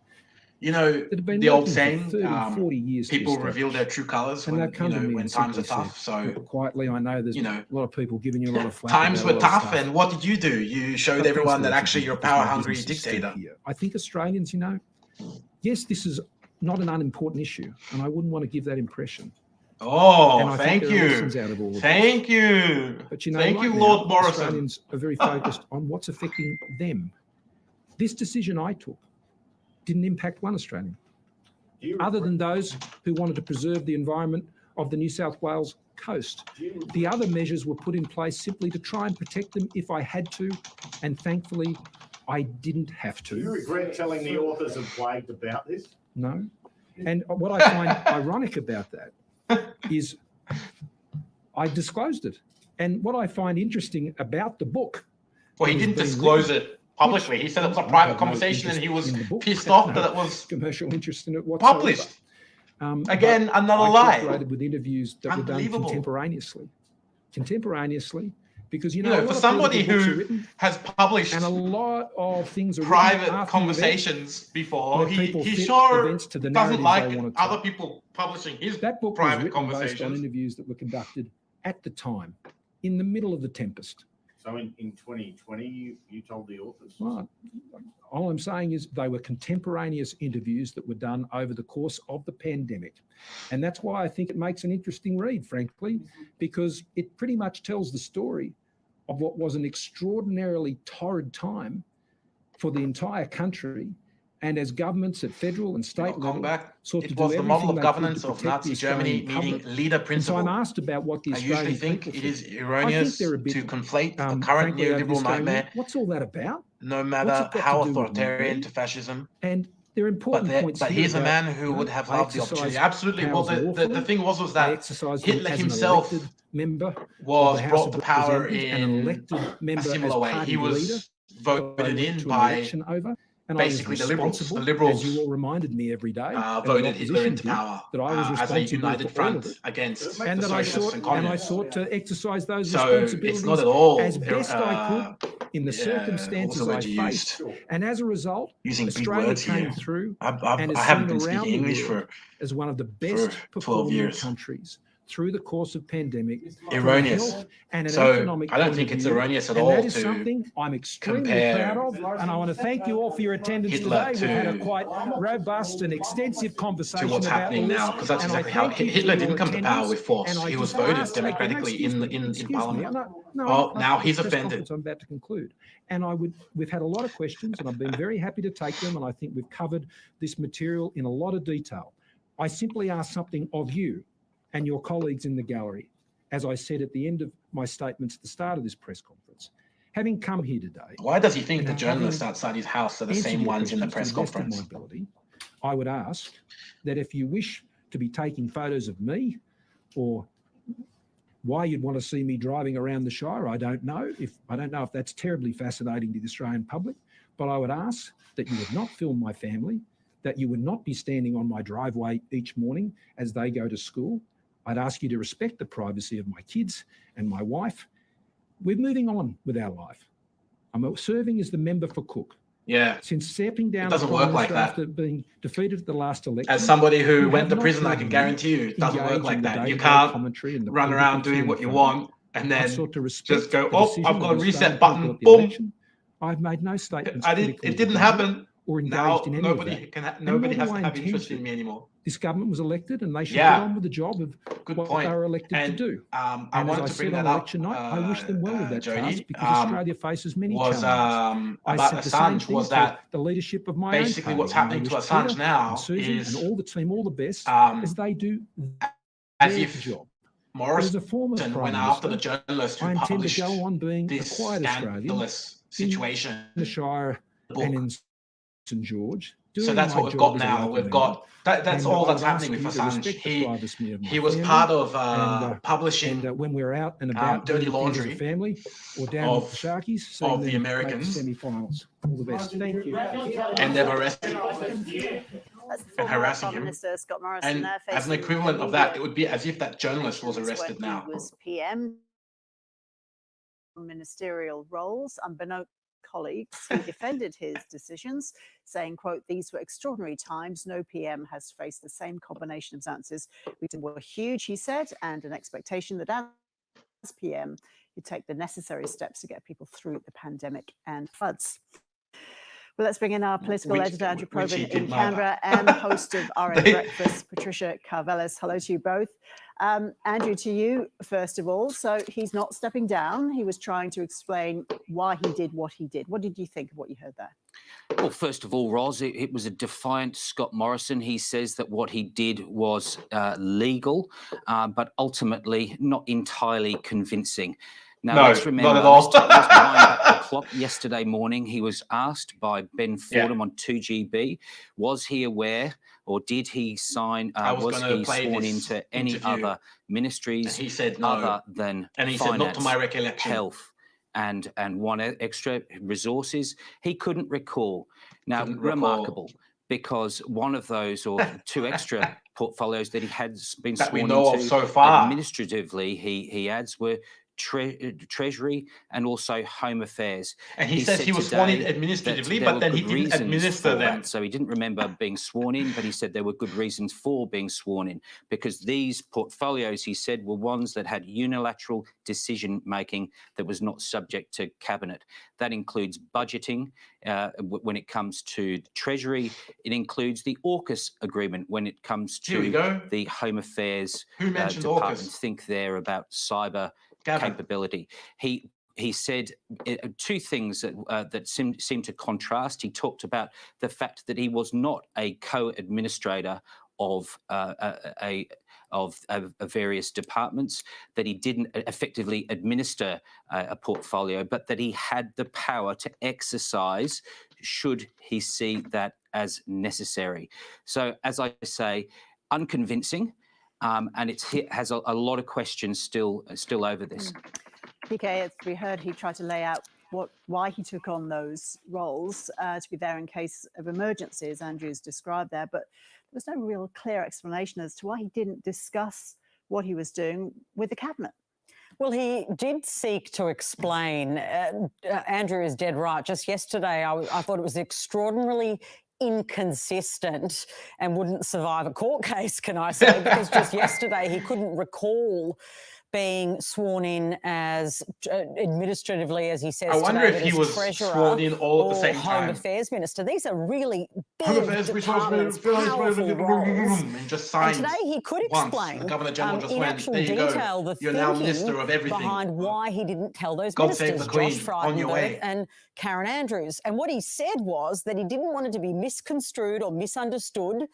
You know, that have been the old working for saying, 30, 40 years to people establish. reveal their true colors And when, they've come to me when and times are simply tough. said, So, quietly, I know there's you know, a lot of people giving you a lot of flack. times about a were lot of tough, stuff. and what did? You showed But everyone that's that what actually you you're a do because my power-hungry business is still dictator. here. I think Australians, yes, this is not an unimportant issue, and I wouldn't want to give that impression. And Oh, I thank think there are you. lessons out of all of this. Thank you. But you know, Thank right you, now, Lord Morrison. Australians are very focused on what's affecting them. This decision I took didn't impact one Australian, other than those who wanted to preserve the environment of the New South Wales coast. The other measures were put in place simply to try and protect them if I had to, and thankfully I didn't have Do you to. regret telling the authors of Plagued about this? No. And what I find ironic about that is I disclosed it. And what I find interesting about the book. Well, he that has didn't been disclose written, it publicly. He said it was a I private have no conversation, and he was interest in the book. pissed I off have that no it was commercial interest in it whatsoever. published. But Again, another I lie. cooperated with interviews that were done Unbelievable. contemporaneously, because You a know, lot for of somebody political books are who written, has published and a lot of things are written private after the event, conversations before, where he people fit sure events to the doesn't narratives like they want to other tell. people publishing his That book was private written based on conversations. interviews that were conducted at the time, in the middle of the tempest. So in 2020, you told the authors? Well, all I'm saying is they were contemporaneous interviews that were done over the course of the pandemic. And that's why I think it makes an interesting read, frankly, because it pretty much tells the story of what was an extraordinarily torrid time for the entire country. And as governments at federal and state Come level back. sought to It do was the everything model of they could governance to of protect the Nazi Germany Australian needing public. leader And so principle. I'm asked about what the I usually Australian think people it think. is I think erroneous they're a bit, to conflate the current frankly, over this neoliberal going, nightmare, what's all that about? no What's matter it got how to do with authoritarian me? to fascism. And there are important points But here he's a about, man who would have I loved the exercise opportunity. Absolutely. Well, powers the lawfully. thing was I that exercised them Hitler as an himself elected member of was the House brought of to power Representatives and an in elected a member as similar way. party He leader. was voted in to an by election over. And basically I the was liberals. responsible, The liberals as you all reminded me every day, and the voted Hitler opposition into did, power that I was as a responsible united for all of front it, against and the that I socialists sought and and I communists. sought to exercise those So responsibilities it's not at all as best I could in the what was circumstances the I word you faced. used? And as a result, Using big Australia words came here. through I and is haven't seen been around speaking the English world for as one of the 12 best performing years. countries through the course of pandemic. Erroneous. From a health and an So economic I don't point think of it's view. erroneous at And all that is to something I'm extremely compare proud of. And I want to thank you all for your attendance Hitler today. We've had a to- quite robust and extensive conversation to what's about happening all this. now, because that's And I exactly how thank you for Hitler your didn't come to power attendance. with force. And I He was just voted ask again, democratically in Parliament. No, Well, I've now got a he's press offended. conference I'm about to conclude. And we've had a lot of questions, and I've been very happy to take them. And I think we've covered this material in a lot of detail. I simply ask something of you and your colleagues in the gallery, as I said at the end of my statements at the start of this press conference. Having come here today, Why does he think and the journalists having outside his house are the answered same your ones in the questions press to the best of conference? my ability, I would ask that if you wish to be taking photos of me, or why you'd want to see me driving around the Shire, I don't know if that's terribly fascinating to the Australian public. But I would ask that you would not film my family, that you would not be standing on my driveway each morning as they go to school. I'd ask you to respect the privacy of my kids and my wife. We're moving on with our life. I'm serving as the member for Cook. Yeah. Since stepping down It doesn't as work Prime like Minister that. after being defeated at the last election. As somebody who you went have to not prison, I heard can me guarantee you it doesn't engage work in like the that. You day-to-day can't commentary and the run around political doing to what you and want and I've then sought to respect just go, the oh, decision I've of got a the reset Australian button, people at the boom. election. I've made no statements It critical of didn't the government happen. or engaged Now in any nobody of that. can And nobody nor has do to I have intend interest to. in me anymore. This government was elected and they should Yeah. get on with the job of Good what point. they were elected And to do. I And as wanted I to bring said on that up, election night, I wish them well with that task Jody, because Australia faces many was challenges. I about said the same Assange thing was to that the leadership of my own basically party. what's And I happening to wish Assange Peter now and Susan is and all the team all the best as they do as their if job. But Morrison as a former Prime went after the Minister, journalist who I intend to published go on being a this quiet Australian scandalous in situation the Shire book. and in St George. So Doing that's my what we've job got as a now. local We've member. got that's And all I that's would ask happening with you to Assange. respect the privacy of my He was family part of and publishing when we're out and about dirty doing things as a laundry family or down with the Sharkies, seeing of the them make the Americans. semi-finals. All the best. Thank you. And they've arrested That's the and former harassing Prime him. Minister Scott Morrison And there as an facing equivalent of media that, it would be as if that journalist was allegations arrested when now. he was PM. Ministerial roles, unbeknownst colleagues, he defended his decisions, saying, quote, "These were extraordinary times. No PM has faced the same combination of circumstances. We were huge," he said, and an expectation that as PM, he'd take the necessary steps to get people through the pandemic and floods. Well, let's bring in our political editor, Andrew Probyn in Canberra, and host of RM Breakfast, Patricia Carvelis. Hello to you both. Andrew, to you, first of all. So he's not stepping down. He was trying to explain why he did what he did. What did you think of what you heard there? Well, first of all, Ros, it was a defiant Scott Morrison. He says that what he did was legal, but ultimately not entirely convincing. Now, let's remember, not at all. let's wind back the clock. Yesterday morning, he was asked by Ben Fordham on 2GB, was he aware or did he sign, was he sworn into any other ministries and he said no. other than and he finance, said, not to my recollection. health, and one extra resources? He couldn't recall. Now, remarkable, because one of those or two extra portfolios that he had been that we sworn know into of so far administratively, he adds were Treasury and also Home Affairs. And he says he was sworn in administratively, but then he didn't administer them. So he didn't remember being sworn in, but he said there were good reasons for being sworn in because these portfolios, he said, were ones that had unilateral decision making that was not subject to cabinet. That includes budgeting when it comes to Treasury. It includes the AUKUS agreement when it comes to the Home Affairs Department. AUKUS? Think there about cyber capability. He said two things that seem to contrast. He talked about the fact that he was not a co-administrator of various departments, that he didn't effectively administer a portfolio, but that he had the power to exercise should he see that as necessary. So, as I say, unconvincing. And it has a lot of questions still over this. PK, as we heard, he tried to lay out why he took on those roles to be there in case of emergencies, Andrew's described there, but there was no real clear explanation as to why he didn't discuss what he was doing with the cabinet. Well, he did seek to explain. Andrew is dead right. Just yesterday, I thought it was extraordinarily inconsistent and wouldn't survive a court case, can I say, because just yesterday he couldn't recall being sworn in as administratively, as he says I wonder today, if he was sworn in all at the same time. Home Affairs Minister. These are really big Home Affairs, departments, powerful roles. and just signed. And today he could explain the Governor General just in went, actual there you detail go. the You're now Minister of thinking everything. behind why he didn't tell those God save ministers, the Queen, Josh on your way. Frydenberg and Karen Andrews. And what he said was that he didn't want it to be misconstrued or misunderstood.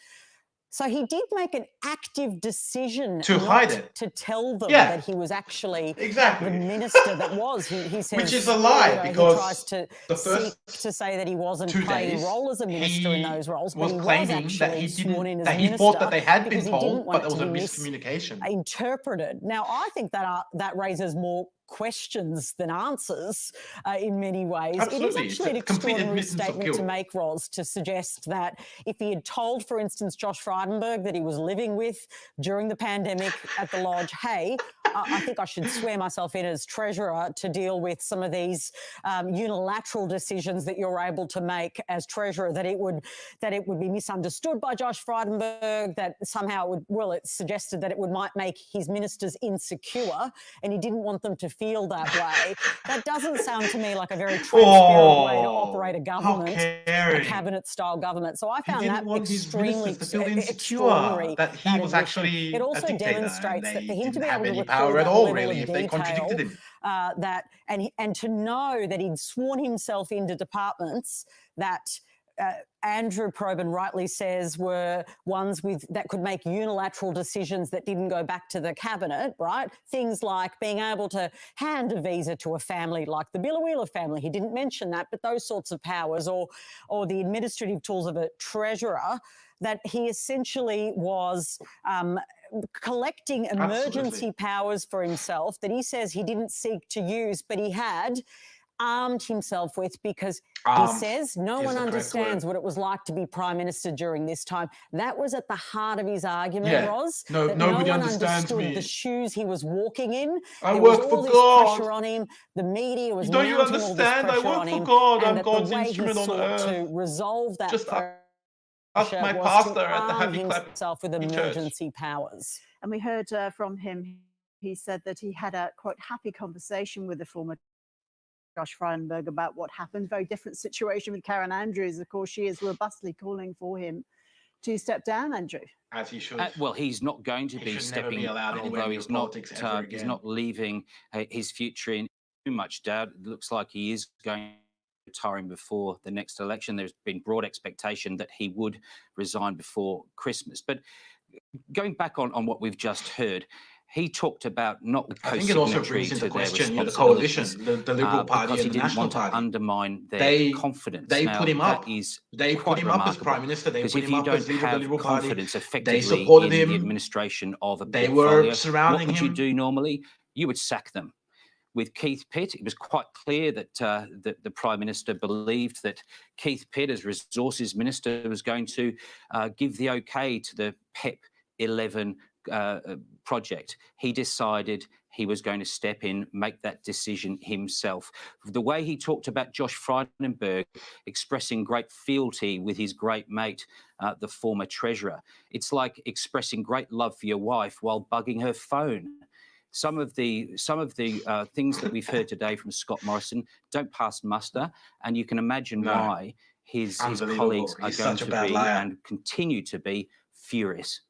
So he did make an active decision to hide it, to tell them that he was actually the minister that was. He says, which is a lie, because he tries to the first seek to say that he wasn't 2 playing days, a role as a minister in those roles, but was he was claiming actually that he sworn in didn't, as that a he minister thought that they had been because he didn't told, want but there it was to a be miscommunication. interpreted. Now, I think that raises more questions than answers in many ways. Absolutely. It is actually an It's a complete extraordinary admittance of statement to guilt. make, Ros, to suggest that if he had told, for instance, Josh Frydenberg that he was living with during the pandemic at the lodge, hey, I think I should swear myself in as treasurer to deal with some of these unilateral decisions that you're able to make as treasurer, that it would be misunderstood by Josh Frydenberg, that somehow it suggested that it might make his ministers insecure, and he didn't want them to feel that way. That doesn't sound to me like a very transparent way to operate a government, a cabinet-style government. So I found that extremely extraordinary. That he was actually it also a dictator, demonstrates and that for they him to didn't be have able to any recall power that at all, level really, of if they detail, contradicted him. and to know that he'd sworn himself into departments that Andrew Probyn rightly says were ones that could make unilateral decisions that didn't go back to the cabinet, right? Things like being able to hand a visa to a family like the Biloela family. He didn't mention that, but those sorts of powers, or the administrative tools of a treasurer, that he essentially was collecting emergency powers for himself that he says he didn't seek to use, but he had armed himself with, because he says no one understands what it was like to be Prime Minister during this time. That was at the heart of his argument, Ros. Nobody no one understands understood me. the shoes he was walking in. I there work was for all this God. pressure on him. The media was Don't you mounting all this understand? I pressure work on for him. God. And I'm that God's the way he instrument on sought earth. to resolve that Just pressure ask my was pastor to at the arm Happy Clap himself with emergency powers. And we heard from him, he said that he had a, quote, happy conversation with the former Josh Frydenberg about what happened. Very different situation with Karen Andrews. Of course, she is robustly calling for him to step down, Andrew. As he should. Well, he's not going to be stepping, although he's not leaving his future in too much doubt. It looks like he is going to retiring before the next election. There's been broad expectation that he would resign before Christmas. But going back on what we've just heard, he talked about not I think it also brings into question the coalition, the Liberal Party and the National Party. Undermine their confidence. They now, put him up. They put him up as Prime Minister. They put him up as leader of the Liberal Party. Effectively they supported in him. The administration of a they portfolio. were surrounding him. What would you do normally? You would sack them. With Keith Pitt, it was quite clear that the Prime Minister believed that Keith Pitt, as Resources Minister, was going to give the okay to the PEP 11 project. He decided he was going to step in, make that decision himself. The way he talked about Josh Frydenberg expressing great fealty with his great mate, the former Treasurer, it's like expressing great love for your wife while bugging her phone. Some of the things that we've heard today from Scott Morrison don't pass muster, and you can imagine why his colleagues are going to be and continue to be furious.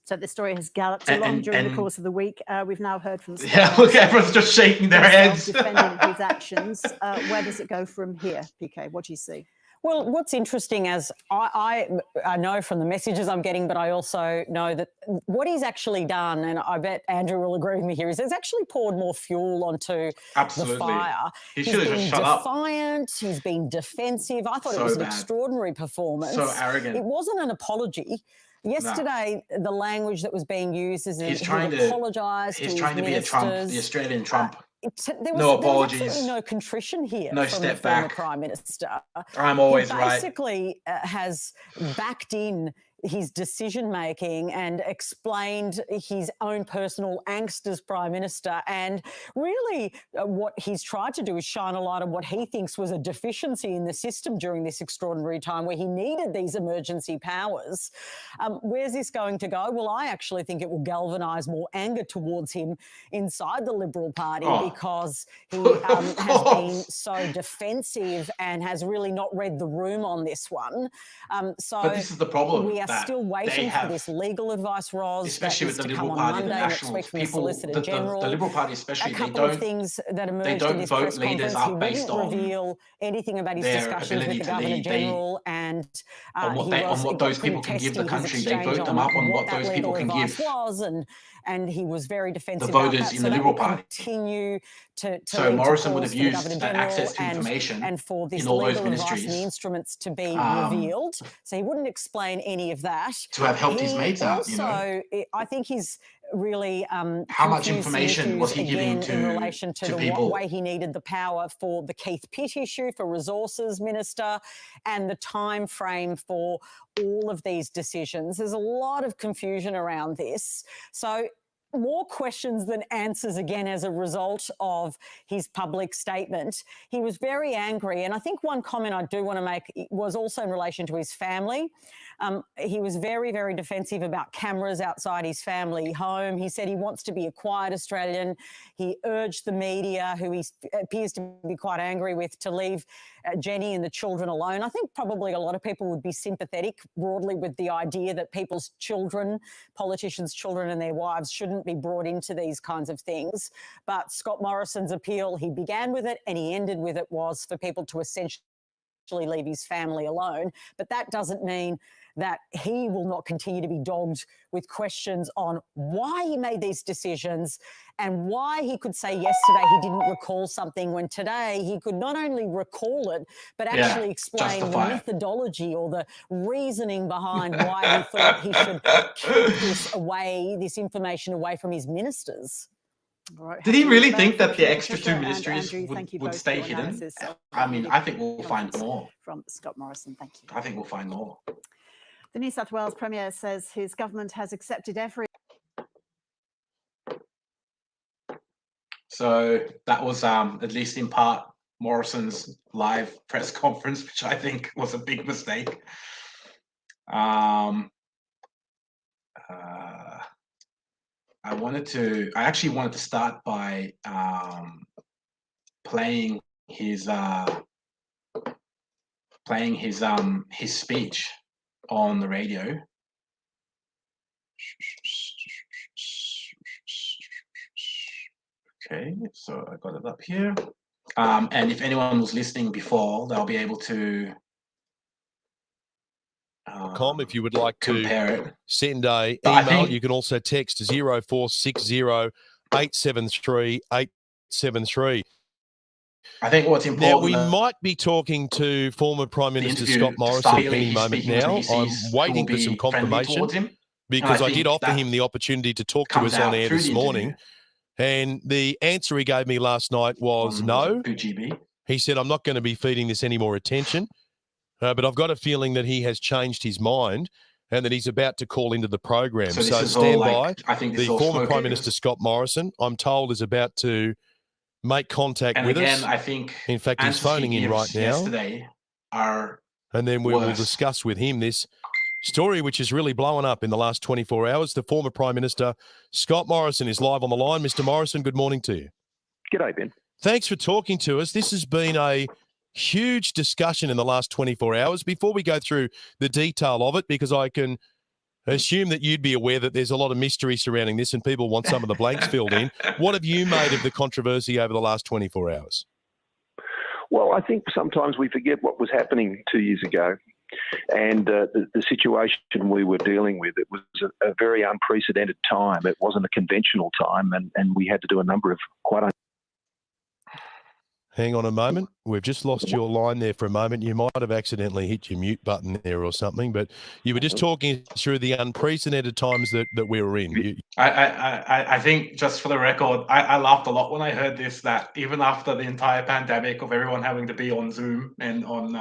So the story has galloped along during the course of the week. We've now heard from Scott. Yeah, look, everyone's just shaking their heads. Defending his actions. Where does it go from here, PK? What do you see? Well, what's interesting, as I know from the messages I'm getting, but I also know that what he's actually done, and I bet Andrew will agree with me here, is he's actually poured more fuel onto the fire. He should have just shut up. Defiant, he's been defensive. I thought it was an extraordinary performance. So arrogant. It wasn't an apology. Yesterday, the language that was being used is he's trying to apologise to his He's trying to be a Trump, the Australian Trump. No apologies. There was absolutely no contrition here No from step the former back. Prime Minister. I'm always he right. basically has backed in his decision-making and explained his own personal angst as Prime Minister. And really what he's tried to do is shine a light on what he thinks was a deficiency in the system during this extraordinary time where he needed these emergency powers. Where's this going to go? Well, I actually think it will galvanise more anger towards him inside the Liberal Party because he has been so defensive and has really not read the room on this one. But this is the problem. We are still waiting for this legal advice, Ros, especially with the Liberal on Party, Monday, the next Nationals, week from people, the Solicitor General. The Liberal Party especially, a couple of things that emerged in this press conference. He wouldn't reveal anything about his discussions with the Governor General and on what those people can give the country. They vote them up on what those people can give. And he was very defensive the voters in the Liberal Party. Continue to so Morrison would have used that access to information and for this in all those legal advice ministries and the instruments to be revealed. So he wouldn't explain any of that. To have helped his mates out, also, I think he's really How much confused some information was issues he giving again in relation to the people? way he needed the power for the Keith Pitt issue for Resources Minister and the time frame for all of these decisions. There's a lot of confusion around this. So more questions than answers again as a result of his public statement. He was very angry. And I think one comment I do want to make was also in relation to his family. He was very, very defensive about cameras outside his family home. He said he wants to be a quiet Australian. He urged the media, who he appears to be quite angry with, to leave Jenny and the children alone. I think probably a lot of people would be sympathetic broadly with the idea that people's children, politicians' children and their wives, shouldn't be brought into these kinds of things. But Scott Morrison's appeal, he began with it and he ended with it, was for people to essentially leave his family alone. But that doesn't mean that he will not continue to be dogged with questions on why he made these decisions and why he could say yesterday he didn't recall something when today he could not only recall it, but actually explain the methodology or the reasoning behind why he thought he should keep this information away from his ministers. Right, Did he really think that the extra two ministries would stay hidden? I mean, I think we'll find more. From Scott Morrison, thank you. I think we'll find more. The New South Wales Premier says his government has accepted every... So that was, at least in part, Morrison's live press conference, which I think was a big mistake. I actually wanted to start by playing his speech on the radio. Okay, so I got it up here. And if anyone was listening before, they'll be able to if you would like to send a But email, you can also text 0460 873 873. I think what's important. Now, we might be talking to former Prime Minister Scott Morrison any moment now. I'm waiting for some confirmation because I did offer him the opportunity to talk to us on air this morning. And the answer he gave me last night was no. He said, I'm not going to be feeding this any more attention. But I've got a feeling that he has changed his mind and that he's about to call into the program. So stand by. I think the former Prime Minister Scott Morrison, I'm told, is about to make contact with us. I think, in fact, he's phoning in right now. Yesterday are and then we will discuss with him this story, which is really blowing up in the last 24 hours. The former Prime Minister Scott Morrison is live on the line. Mr. Morrison, good morning to you. G'day, Ben. Thanks for talking to us. This has been a huge discussion in the last 24 hours. Before we go through the detail of it, because I can assume that you'd be aware that there's a lot of mystery surrounding this and people want some of the blanks filled in. What have you made of the controversy over the last 24 hours? Well, I think sometimes we forget what was happening 2 years ago and the situation we were dealing with. It was a very unprecedented time. It wasn't a conventional time, and we had to do a number of quite... Hang on a moment. We've just lost your line there for a moment. You might have accidentally hit your mute button there or something, but you were just talking through the unprecedented times that we were in. I think, just for the record, I laughed a lot when I heard this, that even after the entire pandemic of everyone having to be on Zoom and on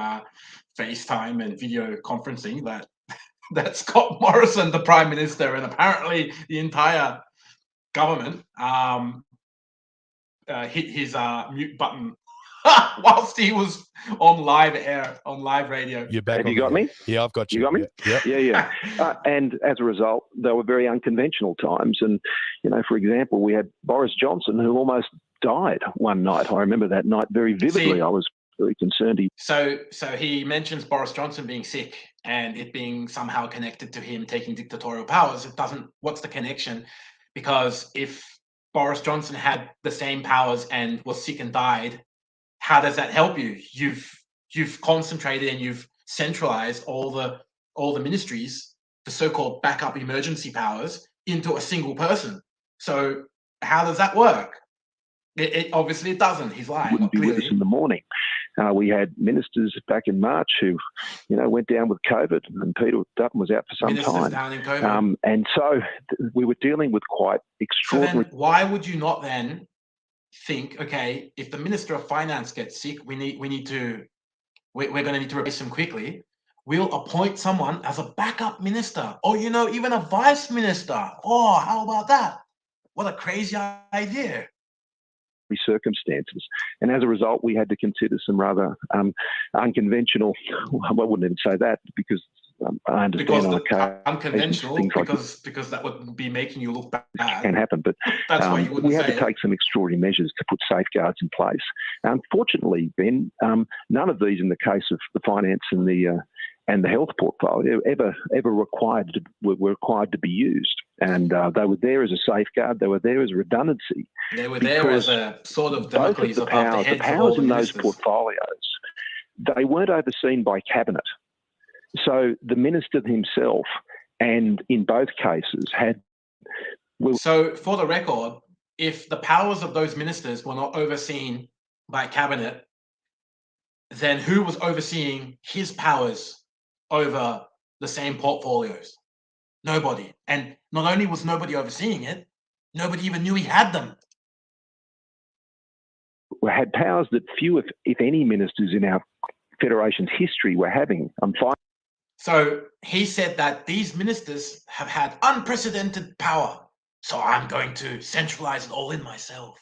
FaceTime and video conferencing, that Scott Morrison, the Prime Minister, and apparently the entire government hit his mute button whilst he was on live air, on live radio. You're back. Have you got me? Yeah, I've got you. You got me? Yeah. And as a result, they were very unconventional times. And, for example, we had Boris Johnson, who almost died one night. I remember that night very vividly. I was very concerned. So he mentions Boris Johnson being sick and it being somehow connected to him taking dictatorial powers. It doesn't. What's the connection? Because if Boris Johnson had the same powers and was sick and died, how does that help you? You've concentrated and you've centralized all the ministries, the so-called backup emergency powers, into a single person. So how does that work? It obviously it doesn't. He's lying. Wouldn't be with us in the morning. We had ministers back in March who, went down with COVID, and Peter Dutton was out for some Ministers time. down in COVID. And so we were dealing with quite extraordinary. So then why would you not then think, okay, if the Minister of Finance gets sick, we're going to need to replace him quickly. We'll appoint someone as a backup minister, or even a vice minister. Oh, how about that? What a crazy idea. Circumstances, and as a result, we had to consider some rather unconventional. I wouldn't even say that because I understand on occasion unconventional because that would be making you look bad. Can happen, but that's why you wouldn't we had say to take some extraordinary measures to put safeguards in place. Unfortunately, Ben, none of these, in the case of the finance and the health portfolio, ever were required to be used, and they were there as a safeguard. They were there as a redundancy. They were there as a sort of Damocles above the heads the of powers all the in ministers. those portfolios, they weren't overseen by cabinet. So the minister himself, and in both cases, had. So for the record, if the powers of those ministers were not overseen by cabinet, then who was overseeing his powers over the same portfolios? Nobody. And not only was nobody overseeing it, nobody even knew he had them. We had powers that few, if any, ministers in our federation's history were having. So he said that these ministers have had unprecedented power, so I'm going to centralize it all in myself.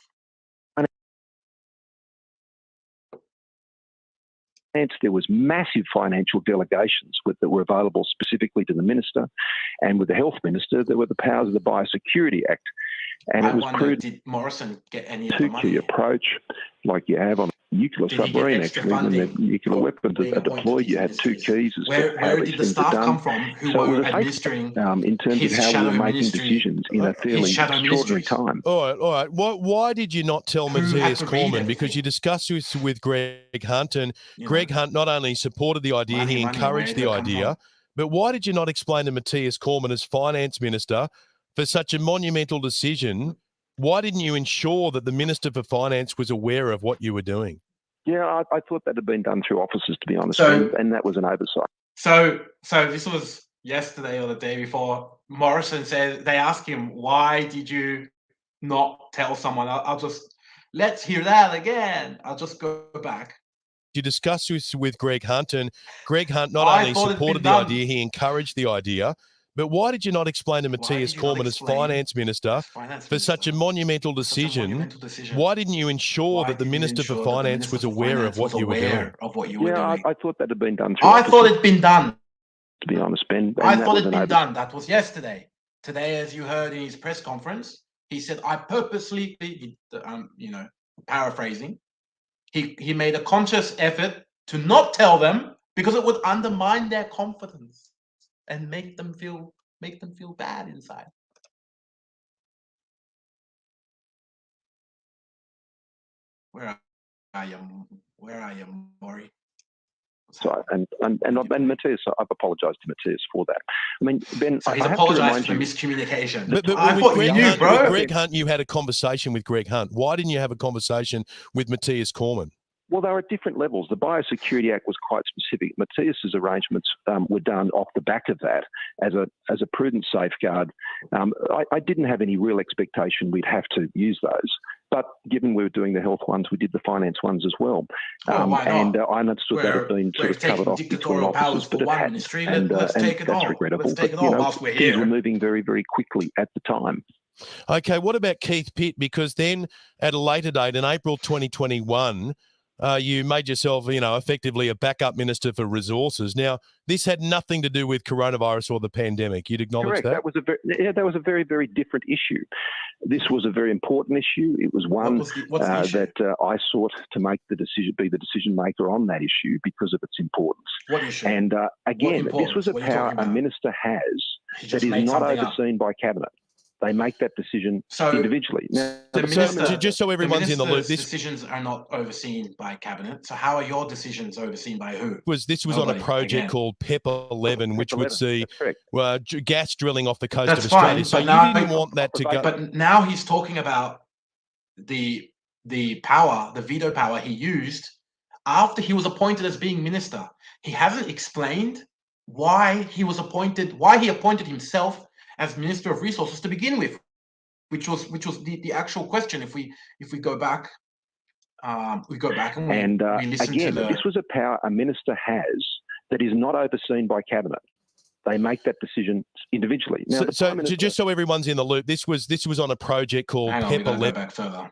There was massive financial delegations that were available specifically to the minister, and with the health minister, there were the powers of the Biosecurity Act. And it was prudent. Did Morrison get any of the money? Two-key approach, like you have on a nuclear submarine, actually, when the nuclear weapons are deployed, you had two keys as to how these things are done. Come from who so were it was administering in terms of how we were making decisions in a fairly extraordinary time. All right. Why did you not tell Matthias Cormann? Because you discussed this with Greg Hunt, and Greg Hunt not only supported the idea, he encouraged the idea. But why did you not explain to Matthias Cormann as finance minister, for such a monumental decision, why didn't you ensure that the Minister for Finance was aware of what you were doing? Yeah, I thought that had been done through officers, to be honest, and that was an oversight. So this was yesterday or the day before. Morrison said, they asked him, why did you not tell someone? Let's hear that again. I'll just go back. You discussed this with Greg Hunt, and Greg Hunt not only supported the idea, he encouraged the idea. But why did you not explain to Matthias Cormann as finance minister, for such a monumental decision? Why didn't you ensure that the Minister for Finance was aware of what you were doing? I thought that had been done through I thought it'd been done. To be honest, Ben. I thought it'd been done. That was yesterday. Today, as you heard in his press conference, he said, I purposely, paraphrasing, he made a conscious effort to not tell them because it would undermine their confidence and make them feel bad inside. Where are you, Maury? So, and Matthias, I've apologised to Matthias for that. I mean, Ben, so he's I have apologised to for miscommunication. But I thought you knew, bro. With Greg Hunt, you had a conversation with Greg Hunt. Why didn't you have a conversation with Matthias Cormann? Well, they were at different levels. The Biosecurity Act was quite specific. Matthias's arrangements were done off the back of that as a prudent safeguard. I didn't have any real expectation we'd have to use those. But given we were doing the health ones, we did the finance ones as well. And I understood that had been sort of covered off between officers, but it hadn't. And that's regrettable. But, things were moving very, very quickly at the time. Okay, what about Keith Pitt? Because then at a later date, in April 2021, you made yourself, effectively a backup minister for resources. Now, this had nothing to do with coronavirus or the pandemic. You'd acknowledge that? Correct. That was a very, very different issue. This was a very important issue. It was one that I sought to make be the decision maker on that issue because of its importance. What issue? And again, this was a power a minister has that is not overseen by cabinet. They make that decision individually. Now, just so everyone's in the loop, decisions are not overseen by cabinet. So how are your decisions overseen by who? This was on a project called PEP 11, which would see gas drilling off the coast of Australia. So you didn't want that to go. But now he's talking about the the power, the veto power he used after he was appointed as being minister. He hasn't explained why he appointed himself as Minister of Resources to begin with, which was the actual question. If we go back, and we listen again, to this was a power a minister has that is not overseen by cabinet. They make that decision individually. Now, so just so everyone's in the loop, this was on a project called Hang on, we gotta go 11. back further.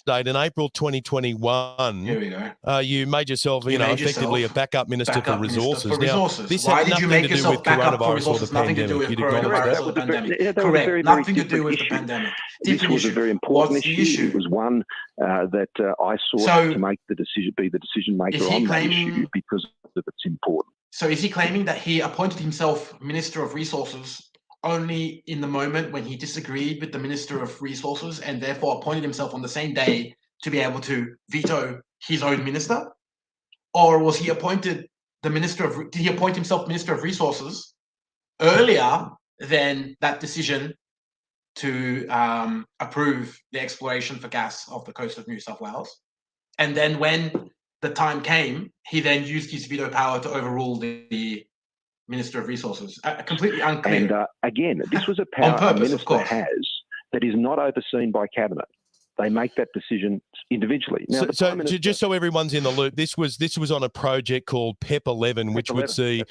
In April 2021, Here we go. you made yourself, effectively a backup minister for resources. Now, this Why had did you nothing make to do with yourself backup for coronavirus or the resources? Nothing to do pandemic. with You'd acknowledge coronavirus that? or the pandemic. That was a Correct. very, very Nothing to do different with the issue. pandemic. This was a very important What's the issue. issue? It was one that I sought to make the decision, be the decision maker Is he on that claiming- issue because of its importance. So is he claiming that he appointed himself Minister of Resources only in the moment when he disagreed with the Minister of Resources and therefore appointed himself on the same day to be able to veto his own minister? Or was he appointed did he appoint himself Minister of Resources earlier than that decision to approve the exploration for gas off the coast of New South Wales? And then when the time came, he then used his veto power to overrule the Minister of Resources. Completely unclear. And again, this was a power On purpose, a of minister course. has that is not overseen by cabinet. They make that decision individually. Now, So just so everyone's in the loop, this was on a project called PEP 11, which would see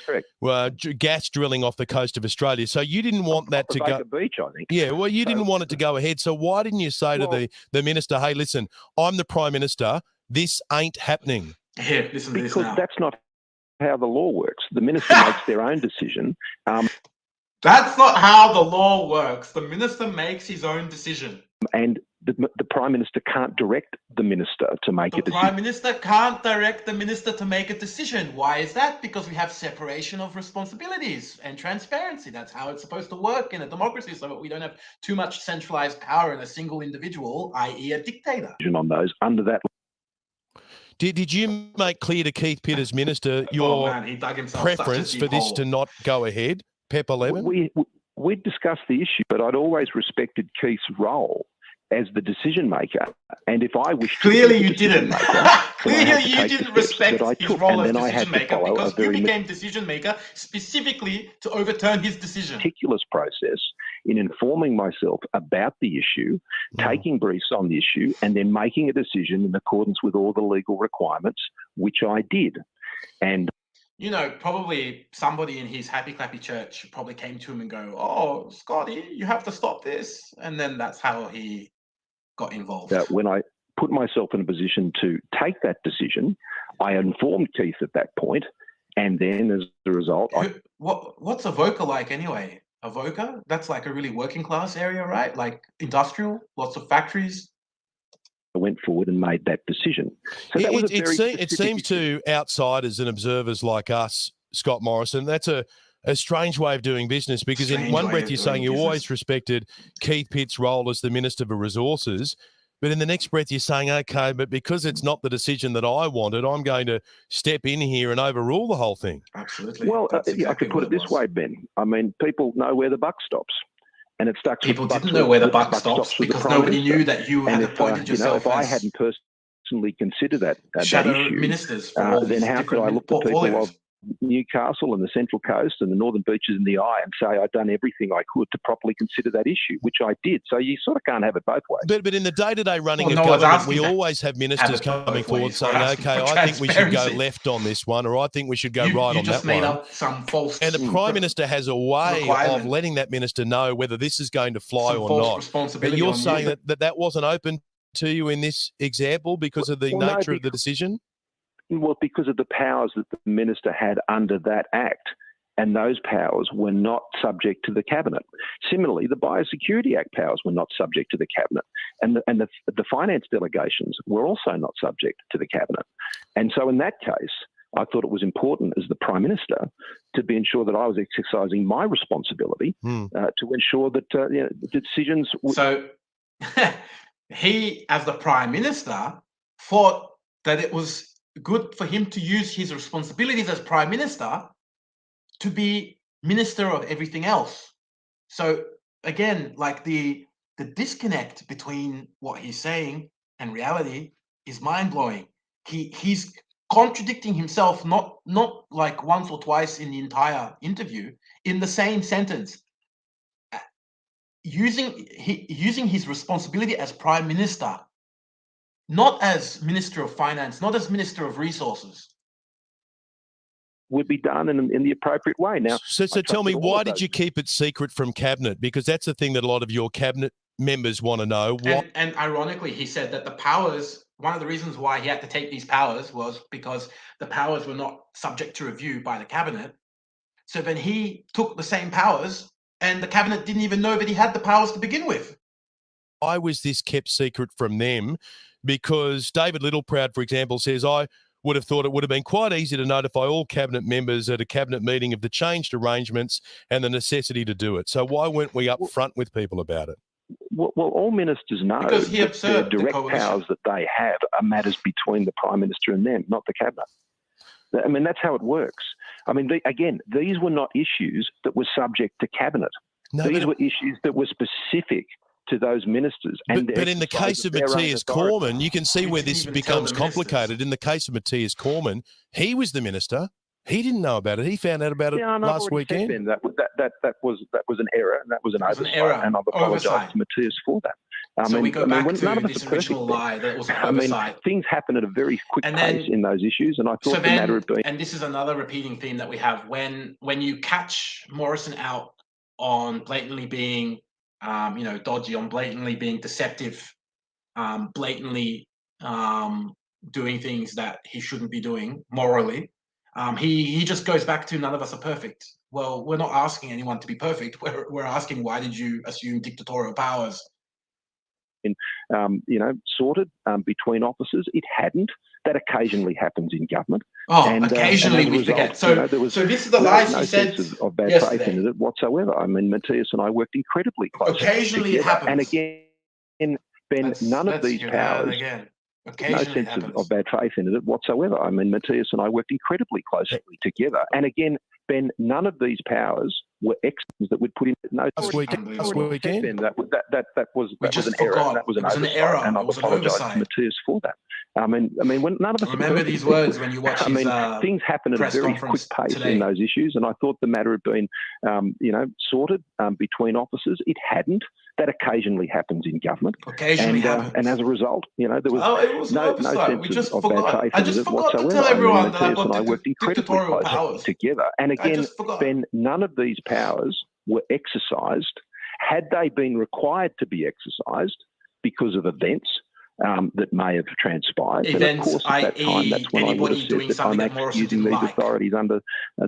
gas drilling off the coast of Australia. So you didn't want that to go. Beach, I think. Yeah, well, you didn't want it to go ahead. So why didn't you say to the minister, "Hey, listen, I'm the Prime Minister. This ain't happening"? Here, listen to this Because now. that's not how the law works. The minister makes their own decision. That's not how the law works. The minister makes his own decision. And the Prime Minister can't direct the minister to make a The decision. Prime Minister can't direct the minister to make a decision. Why is that? Because we have separation of responsibilities and transparency. That's how it's supposed to work in a democracy, so that we don't have too much centralized power in a single individual, i.e. a dictator. On those under that. Did you make clear to Keith Pitt as minister your he dug himself such a preference deep for this hole. to not go ahead, PEP 11? We discussed the issue, but I'd always respected Keith's role as the decision maker. And if I wished to Clearly be the you didn't. decision maker, Clearly you didn't respect his role as decision maker follow because a very you became decision maker specifically to overturn his decision. meticulous process in informing myself about the issue, taking briefs on the issue, and then making a decision in accordance with all the legal requirements, which I did. And you know, probably somebody in his happy clappy church probably came to him and go, "Oh, Scotty, you have to stop this," and then that's how he got involved. when I put myself in a position to take that decision, I informed Keith at that point, and then as a result, What's Avoca like anyway? Avoca? That's like a really working class area, right? Like industrial, lots of factories. I went forward and made that decision. So that was a very it seems to outsiders and observers like us, Scott Morrison, that's a strange way of doing business, because in one breath you're saying you always respected Keith Pitt's role as the Minister for Resources, but in the next breath you're saying, okay, but because it's not the decision that I wanted, I'm going to step in here and overrule the whole thing. Absolutely. Well, I could put it this way, Ben. I mean, people know where the buck stops. And it stuck. People didn't know where the buck stops because nobody knew that you had appointed yourself if I as hadn't personally considered that shadow issue, ministers for all then these how could I different look the people portfolios. of Newcastle and the Central Coast and the Northern Beaches in the eye and say I'd done everything I could to properly consider that issue, which I did. So you sort of can't have it both ways. But in the day-to-day running Well, of no one's government, asking we that. always have ministers Have it both coming forward ways. We're saying, asking okay, for I think we should go transparency. left on this one, or I think we should go right You on just that made one. up some false And the Prime Minister has a way of requirement. letting that minister know whether this is going to fly Some or false not. responsibility But you're on saying you. that wasn't open to you in this example because of the Well, no, nature of the decision? Well, because of the powers that the minister had under that act, and those powers were not subject to the cabinet. Similarly, the Biosecurity Act powers were not subject to the cabinet, and the finance delegations were also not subject to the cabinet. And so, in that case, I thought it was important as the Prime Minister to be ensure that I was exercising my responsibility to ensure that the decisions. So he, as the Prime Minister, thought that it was good for him to use his responsibilities as Prime Minister to be Minister of everything else. So again, like the disconnect between what he's saying and reality is mind-blowing. He's contradicting himself, not like once or twice in the entire interview, in the same sentence. Using his responsibility as Prime Minister, not as Minister of Finance, not as Minister of Resources, would be done in the appropriate way. Now, so tell me, why did you keep it secret from Cabinet? Because that's the thing that a lot of your Cabinet members want to know. And ironically, he said that the powers, one of the reasons why he had to take these powers was because the powers were not subject to review by the Cabinet. So then he took the same powers, and the Cabinet didn't even know that he had the powers to begin with. Why was this kept secret from them? Because David Littleproud, for example, says, I would have thought it would have been quite easy to notify all Cabinet members at a Cabinet meeting of the changed arrangements and the necessity to do it. So why weren't we up front with people about it? Well, all ministers know because he that observed the direct powers that they have are matters between the Prime Minister and them, not the Cabinet. I mean, that's how it works. I mean, again, these were not issues that were subject to Cabinet. No, these were issues that were specific to those ministers. But in the case of Matthias Cormann, you can see where this becomes complicated. In the case of Matthias Cormann, he was the minister. He didn't know about it. He found out about it last weekend. Ben, that was an error, and that was an oversight, and I've apologised to Matthias for that. We go back to this original lie that it was an oversight. Things happen at a very quick pace in those issues, and I thought the matter had been. And this is another repeating theme that we have when you catch Morrison out on blatantly being, dodgy, on blatantly being deceptive, blatantly doing things that he shouldn't be doing morally. He just goes back to none of us are perfect. Well, we're not asking anyone to be perfect. We're asking, why did you assume dictatorial powers? Sorted between officers. It hadn't. That occasionally happens in government. Occasionally we forget. So this is the lies he said of bad faith in it whatsoever. I mean, Matthias and I worked incredibly closely. Occasionally it happens. And again, Ben, none of these powers. No sense of bad faith in it whatsoever. I mean, Matthias and I worked incredibly closely together. And again, Ben, none of these powers were extras that would put in. No, last weekend. Ben, that was an error. And that was an oversight, and I apologise to Matthias for that. I mean, when none of us remember these words when you watch. Things happen at a very quick pace in those issues, and I thought the matter had been, sorted between officers. It hadn't. That occasionally happens in government. Occasionally happens. And as a result, there was no sense of bad faith in it whatsoever. Tell everyone that Matthias and I worked incredibly closely together. And again, Ben, none of these powers were exercised. Had they been required to be exercised because of events that may have transpired, events, and of course at that time, that's when I would have said that I'm excusing these authorities under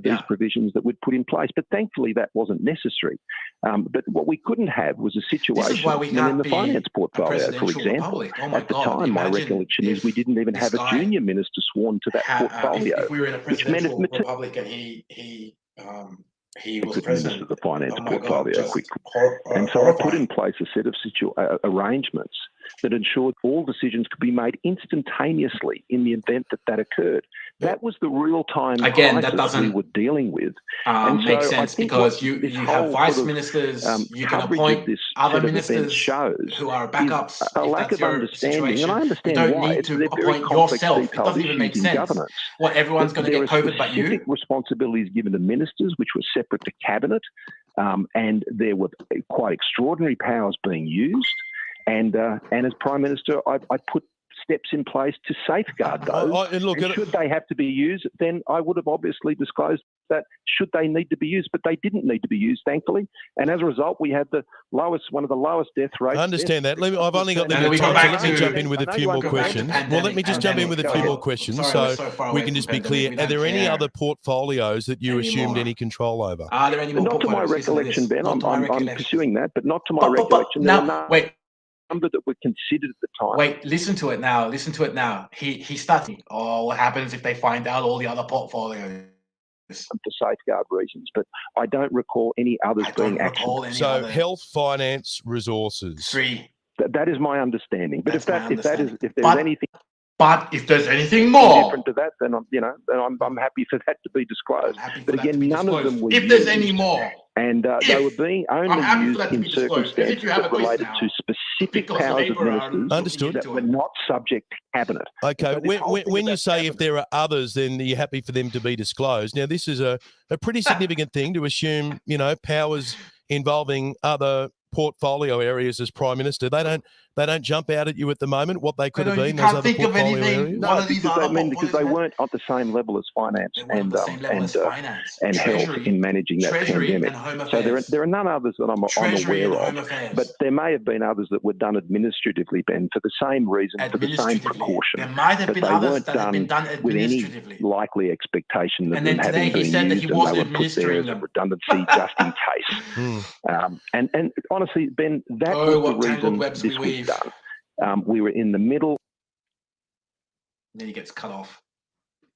these provisions that we'd put in place. But thankfully, that wasn't necessary. But what we couldn't have was a situation in the finance portfolio, for example. At the time, my recollection is we didn't even have a junior minister sworn to that portfolio. If we were in a presidential republic and he was president of the finance portfolio quickly. And so I put in place a set of arrangements that ensured all decisions could be made instantaneously in the event that occurred. That was the real-time crisis we were dealing with. Make sense because you have vice ministers, you can appoint other ministers who are backups. A lack of understanding, and I understand why. You don't need to appoint yourself. It doesn't even make sense. What, everyone's going to get COVID but you? There are specific responsibilities given to ministers, which were separate to cabinet, and there were quite extraordinary powers being used. And as Prime Minister, I put steps in place to safeguard those. And should they have to be used, then I would have obviously disclosed that should they need to be used, but they didn't need to be used, thankfully. And as a result, we had one of the lowest death rates. I understand that. I've only got limited time, so let me jump in with a few more questions. Well, let me just jump in with a few more questions so we can just be clear. Are there any other portfolio's that you assumed any control over? Are there any more? Not to my recollection, Ben. I'm pursuing that, but not to my recollection. Now, wait. Number that were considered at the time. Wait, listen to it now. He started. What happens if they find out all the other portfolios? For safeguard reasons, but I don't recall any others being actioned. So health, finance, resources. 3. That is my understanding. But if there's anything. But if there's anything more different to that, then I'm happy for that to be disclosed. But again, none of them were if there's any more. And they were being only used in circumstances that related to specific powers of ministers Understood. that were not subject to cabinet. Okay, So this whole thing when you about say if cabinet- there are others, then you're happy for them to be disclosed. Now, this is a pretty significant thing to assume, powers involving other portfolio areas as Prime Minister. They don't jump out at you at the moment, what they could have been, those other portfolio areas? No, because they weren't at the same level as finance and health in managing that pandemic. So there are none others that I'm aware of. But there may have been others that were done administratively, Ben, for the same reason, for the same precaution. There might have but been they others weren't that have been done with any administratively. likely expectation that And them then having today he been said that used he and wasn't they were put there administering as a them. redundancy just in case. And honestly, Ben, that was the reason this was done. We were in the middle. Then he gets cut off.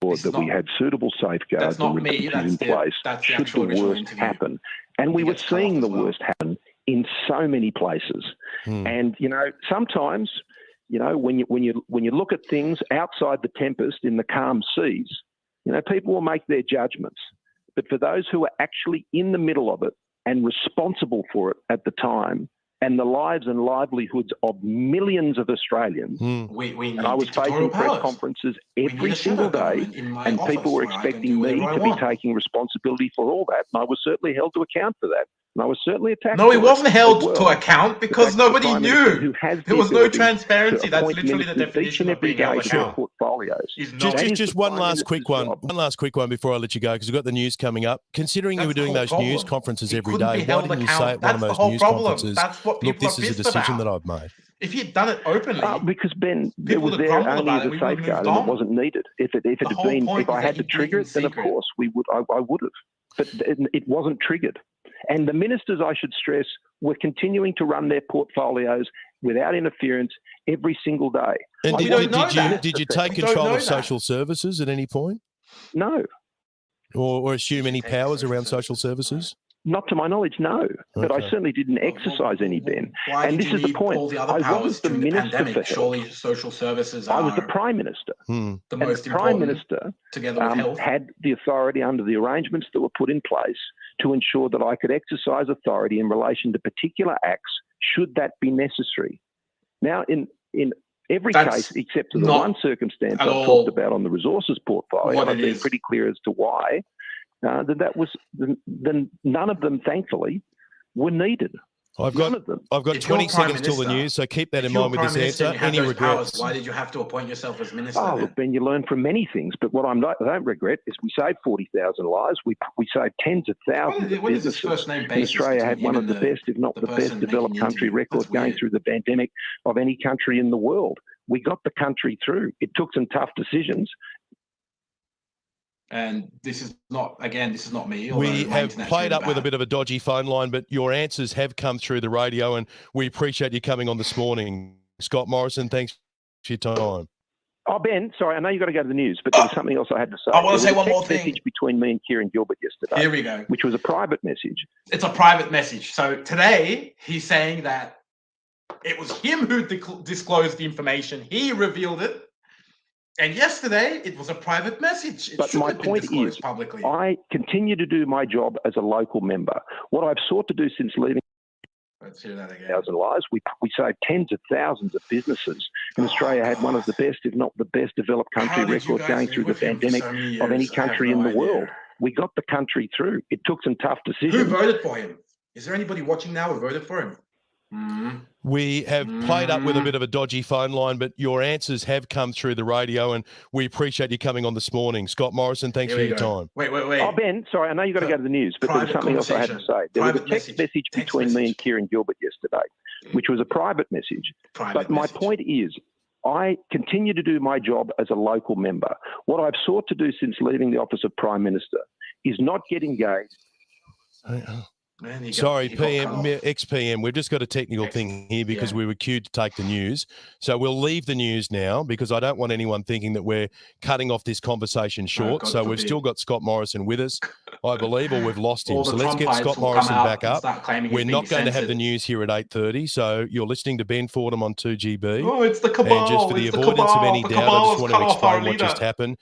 That we had suitable safeguards and redundancies in place should the worst happen. And we were seeing the worst happen in so many places. And, sometimes, when you look at things outside the tempest in the calm seas, people will make their judgments. But for those who are actually in the middle of it and responsible for it at the time, and the lives and livelihoods of millions of Australians. And I was facing press conferences every single day, and people were expecting me to be taking responsibility for all that. And I was certainly held to account for that. And I was certainly attacked. No, he wasn't held to account because nobody knew. There was no transparency. That's literally the definition of being held to account. Portfolios. Just one last quick one. One last quick one before I let you go, because we've got the news coming up. Considering you were doing those news conferences every day, why didn't you say at one of those news conferences, look, this is a decision that I've made? If you'd done it openly, because Ben, it was there only as a safeguard, and it wasn't needed. If I had to trigger it, then of course I would have. But it wasn't triggered. And the ministers, I should stress, were continuing to run their portfolios without interference every single day. And did you take control of social services at any point? No. Or assume any powers around social services? Not to my knowledge, no. But I certainly didn't exercise any, Ben. And this is the point. I wasn't the Minister for Health. Surely social services I was the Prime Minister. The most the Prime important, Minister together with health. had the authority under the arrangements that were put in place to ensure that I could exercise authority in relation to particular acts should that be necessary. Now, in every case, except for the one circumstance I've talked about on the resources portfolio, I've been pretty clear as to why, none of them, thankfully, were needed. I've got 20 seconds till the news, so keep that in mind with this answer. Any regrets? Why did you have to appoint yourself as minister? Oh, look, Ben, you learn from many things, but what I don't regret is we saved 40,000 lives. We saved tens of thousands of businesses. And Australia had one of the best, if not the best, developed country record going through the pandemic of any country in the world. We got the country through. It took some tough decisions. And this is not me. We have played up with a bit of a dodgy phone line, but your answers have come through the radio, and we appreciate you coming on this morning. Scott Morrison, thanks for your time. Oh, Ben, sorry, I know you've got to go to the news, but there was something else I had to say. I want to say one more thing. Message between me and Kieran Gilbert yesterday. Here we go. Which was a private message. It's a private message. So today he's saying that it was him who disclosed the information. He revealed it. And yesterday, it was a private message. But my point is, publicly. I continue to do my job as a local member. What I've sought to do since leaving Let's hear that again. Thousand lives. We saved tens of thousands of businesses. And Australia had one of the best, if not the best, developed country record going through the pandemic of any country in the world. We got the country through. It took some tough decisions. Who voted for him? Is there anybody watching now who voted for him? We have played up with a bit of a dodgy phone line, but your answers have come through the radio, and we appreciate you coming on this morning. Scott Morrison, thanks for your time. Wait. Oh, Ben, sorry, I know you've got to go to the news, but there was something else I had to say. There was a text message between me and Kieran Gilbert yesterday, which was a private message. But my point is, I continue to do my job as a local member. What I've sought to do since leaving the office of Prime Minister is not get engaged. Sorry, ex-PM, we've just got a technical thing here because we were queued to take the news. So we'll leave the news now because I don't want anyone thinking that we're cutting off this conversation short. So we've still got Scott Morrison with us, I believe, or we've lost him. So let's get Scott Morrison back up. We're not going to have the news here at 8:30. So you're listening to Ben Fordham on 2GB. Oh, it's the cabal. And just for the avoidance of any doubt, I just want to explain what just happened.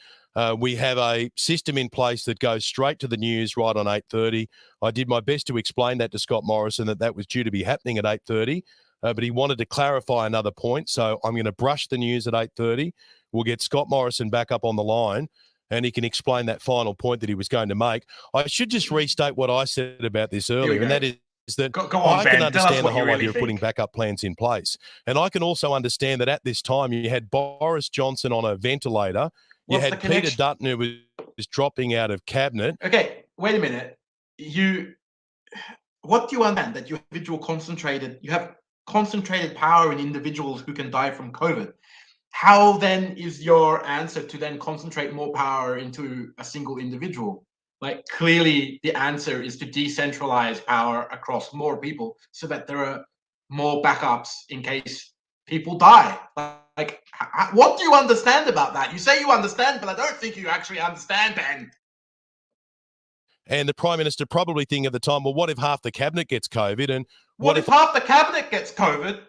We have a system in place that goes straight to the news right on 8:30. I did my best to explain that to Scott Morrison that was due to be happening at 8:30. but he wanted to clarify another point. So I'm going to brush the news at 8:30. We'll get Scott Morrison back up on the line, and he can explain that final point that he was going to make. I should just restate what I said about this earlier, and that is that Go on, I Ben. can Tell us understand the what you whole really idea of putting think. backup plans in place. And I can also understand that at this time you had Boris Johnson on a ventilator. You What's the had Peter connection? Dutton, who was dropping out of cabinet. Okay, wait a minute. What do you understand? That you have concentrated power in individuals who can die from COVID. How then is your answer to then concentrate more power into a single individual? Like, clearly the answer is to decentralize power across more people so that there are more backups in case people die. Like, what do you understand about that? You say you understand, but I don't think you actually understand, Ben. And the Prime Minister probably thinking at the time, well, what if half the cabinet gets COVID? And What if half the cabinet gets COVID?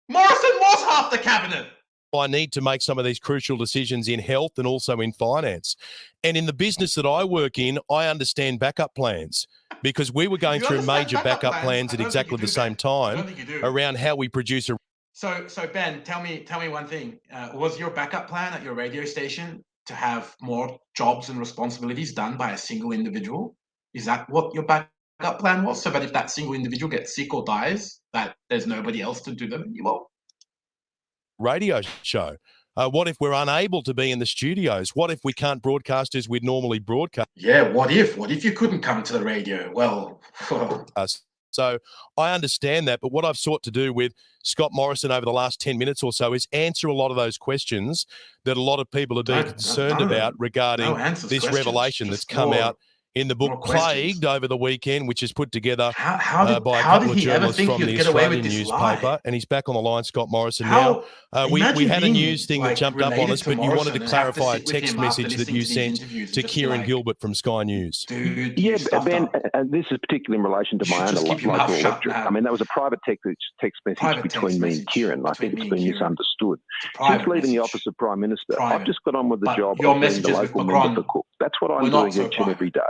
Morrison was half the cabinet. I need to make some of these crucial decisions in health and also in finance. And in the business that I work in, I understand backup plans because we were going through major backup plans at exactly the same time around how we produce a. So Ben, tell me one thing. Was your backup plan at your radio station to have more jobs and responsibilities done by a single individual? Is that what your backup plan was? So that if that single individual gets sick or dies, that there's nobody else to do them anymore? Radio show. What if we're unable to be in the studios? What if we can't broadcast as we'd normally broadcast? Yeah, what if? What if you couldn't come to the radio? Well, so I understand that, but what I've sought to do with Scott Morrison over the last 10 minutes or so is answer a lot of those questions that a lot of people are being concerned about regarding this revelation that's come out in the book Plagued over the weekend, which is put together by a couple of journalists from the Australian newspaper. And he's back on the line, Scott Morrison, now. We had a news thing that jumped up on us, but you wanted to clarify a text message that you sent to Kieran Gilbert from Sky News. Yeah, Ben, this is particularly in relation to my own local electorate. I mean, that was a private text message between me and Kieran. I think it's been misunderstood. Since leaving the office of Prime Minister, I've just got on with the job of being the local member for Cook. That's what I'm doing each and every day.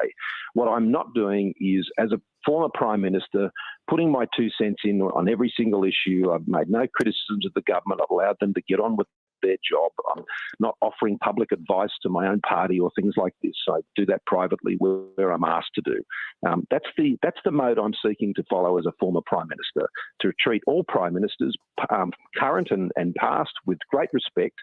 What I'm not doing is, as a former Prime Minister, putting my 2 cents in on every single issue. I've made no criticisms of the government. I've allowed them to get on with their job. I'm not offering public advice to my own party or things like this. I do that privately where I'm asked to do. That's the mode I'm seeking to follow as a former Prime Minister, to treat all Prime Ministers, current and past, with great respect,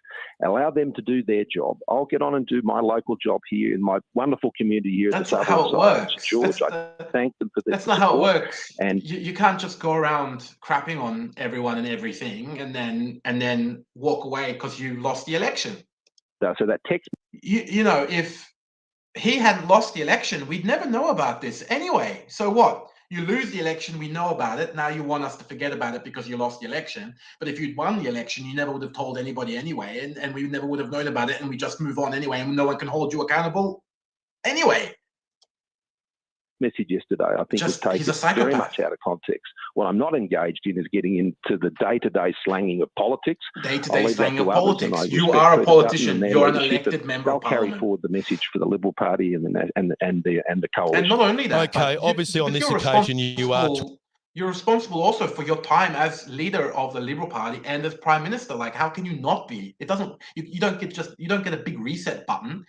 allow them to do their job. I'll get on and do my local job here in my wonderful community here at the southern side of St George. I thank them for their That's not how it support. works. And you can't just go around crapping on everyone and everything and then walk away because you lost the election. So that text, you know, if he had lost the election, we'd never know about this anyway. So what? You lose the election, we know about it. Now you want us to forget about it because you lost the election. But if you'd won the election, you never would have told anybody anyway, and we never would have known about it, and we just move on anyway, and no one can hold you accountable anyway. message yesterday, I think, was taken very much out of context. What I'm not engaged in is getting into the day-to-day slanging of politics. Day-to-day slanging of politics. You are a politician. You're an elected member of Parliament. They'll carry forward the message for the Liberal Party and the coalition. And not only that. Okay, obviously on this occasion you are. You're responsible also for your time as leader of the Liberal Party and as Prime Minister. Like, how can you not be? It doesn't. You don't get a big reset button.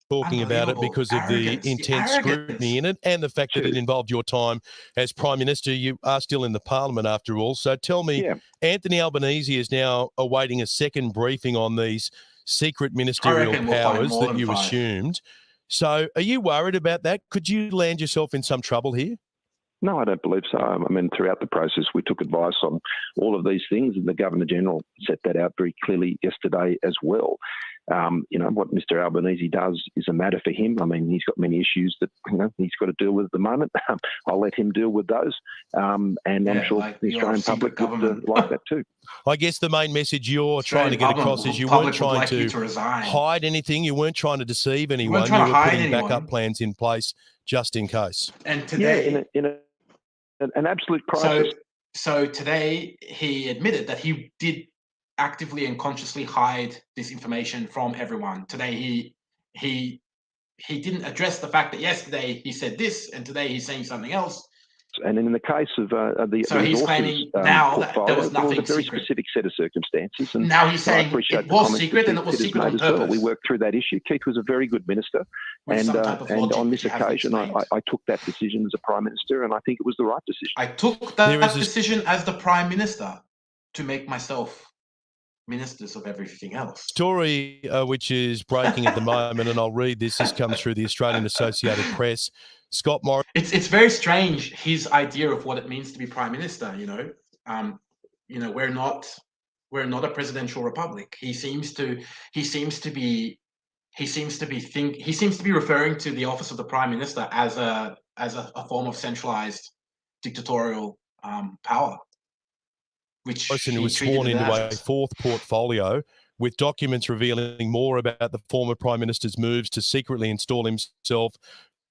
Talking about it because of the intense scrutiny in it and the fact that it involved your time as Prime Minister. You are still in the Parliament after all. So tell me, Anthony Albanese is now awaiting a second briefing on these secret ministerial powers that you assumed. So are you worried about that? Could you land yourself in some trouble here? No, I don't believe so. I mean, throughout the process, we took advice on all of these things, and the Governor-General set that out very clearly yesterday as well. You know, what Mr Albanese does is a matter for him. I mean, he's got many issues that he's got to deal with at the moment. I'll let him deal with those. And I'm sure the Australian public would like that too. I guess the main message you're trying to get across is you weren't trying to hide anything. You weren't trying to deceive anyone. You were putting backup plans in place just in case. And today, in an absolute crisis. So today he admitted that he did actively and consciously hide this information from everyone. Today he didn't address the fact that yesterday he said this and today he's saying something else. And in the case of the So he's resources claiming now that there portfolio, was there was a nothing very secret. specific set of circumstances. And Now he's I saying appreciate it the was comments secret that and it was Keith has secret made on as well. purpose. We worked through that issue. Keith was a very good minister, With and some type of logic on which this he hasn't occasion, explained. I took that decision as a Prime Minister, and I think it was the right decision. I took There that is a- decision as the Prime Minister to make myself ministers of everything else. Story which is breaking at the moment, and I'll read this. This comes through the Australian Associated Press. Scott Morrison. It's very strange, his idea of what it means to be Prime Minister. We're not a presidential republic. He seems to be referring to the office of the Prime Minister as a form of centralized dictatorial power, which Morrison, who he was treated sworn it into a as. fourth portfolio, with documents revealing more about the former Prime Minister's moves to secretly install himself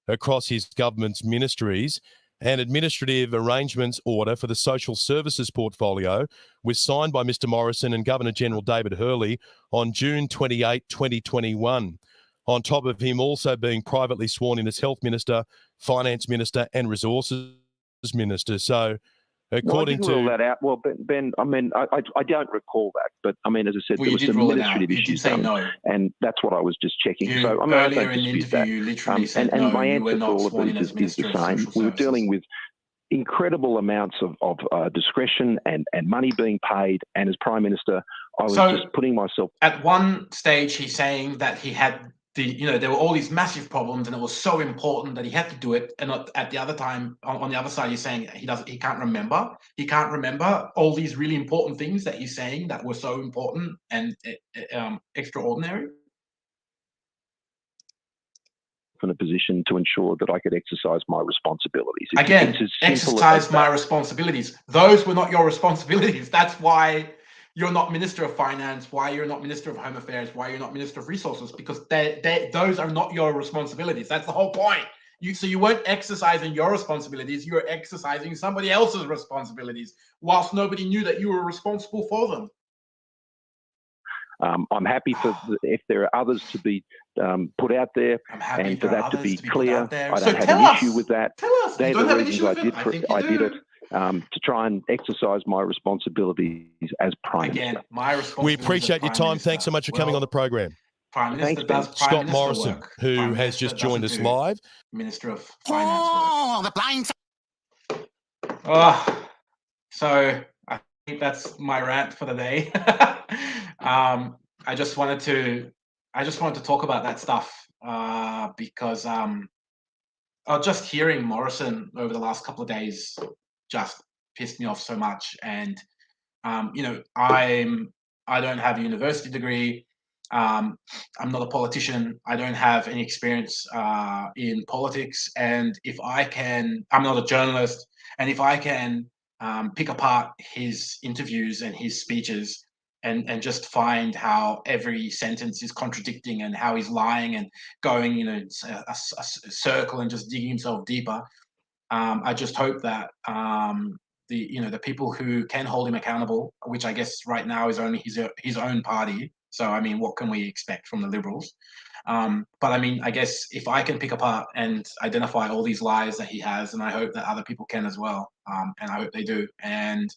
across his government's ministries. An administrative arrangements order for the social services portfolio was signed by Mr Morrison and Governor-General David Hurley on June 28, 2021, on top of him also being privately sworn in as Health Minister, Finance Minister and Resources Minister. So, according no, I didn't rule to... that out. Well, Ben, I mean, I don't recall that, but I mean, as I said, Well, there you was did some rule it out. administrative You did issues say done, no. and that's what I was just checking. You, So, I mean, I earlier don't in the dispute interview, that. you literally said and no, my you were answer to not all of sworn in these as is Minister the of same. Social We were Services. dealing with incredible amounts of discretion and money being paid, and as Prime Minister, I was just putting myself. At one stage, he's saying that he had there were all these massive problems, and it was so important that he had to do it. And at the other time, on the other side, he's saying he can't remember. He can't remember all these really important things that he's saying that were so important and extraordinary. In a position to ensure that I could exercise my responsibilities. Again, it's as simple exercise as my that. responsibilities. Those were not your responsibilities. That's why you're not Minister of Finance, why you're not Minister of Home Affairs, why you're not Minister of Resources, because those are not your responsibilities. That's the whole point. So you weren't exercising your responsibilities, you were exercising somebody else's responsibilities, whilst nobody knew that you were responsible for them. I'm happy if there are others to be put out there, and for that to be clear. I don't have an issue with that. They're the reasons I did it. To try and exercise my responsibilities as Prime Minister. We appreciate your time. Thanks so much for coming on the program. Prime Minister does Prime Scott Minister Morrison, work. who Prime has Minister just joined us doesn't do live. Minister of Finance work. So I think that's my rant for the day. I just wanted to talk about that stuff because just hearing Morrison over the last couple of days just pissed me off so much. And I don't have a university degree. I'm not a politician. I don't have any experience in politics. And I'm not a journalist. And if I can pick apart his interviews and his speeches and just find how every sentence is contradicting and how he's lying and going a circle and just digging himself deeper, I just hope that the people who can hold him accountable, which I guess right now is only his own party. So I mean, what can we expect from the Liberals? But I mean, I guess if I can pick apart and identify all these lies that he has, and I hope that other people can as well, and I hope they do. And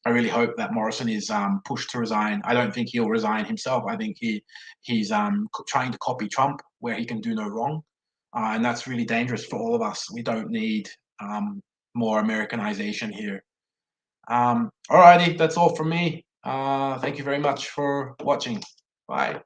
I really hope that Morrison is pushed to resign. I don't think he'll resign himself. I think he's trying to copy Trump where he can do no wrong, and that's really dangerous for all of us. We don't need more Americanization here. Alrighty, that's all from me. Thank you very much for watching. Bye.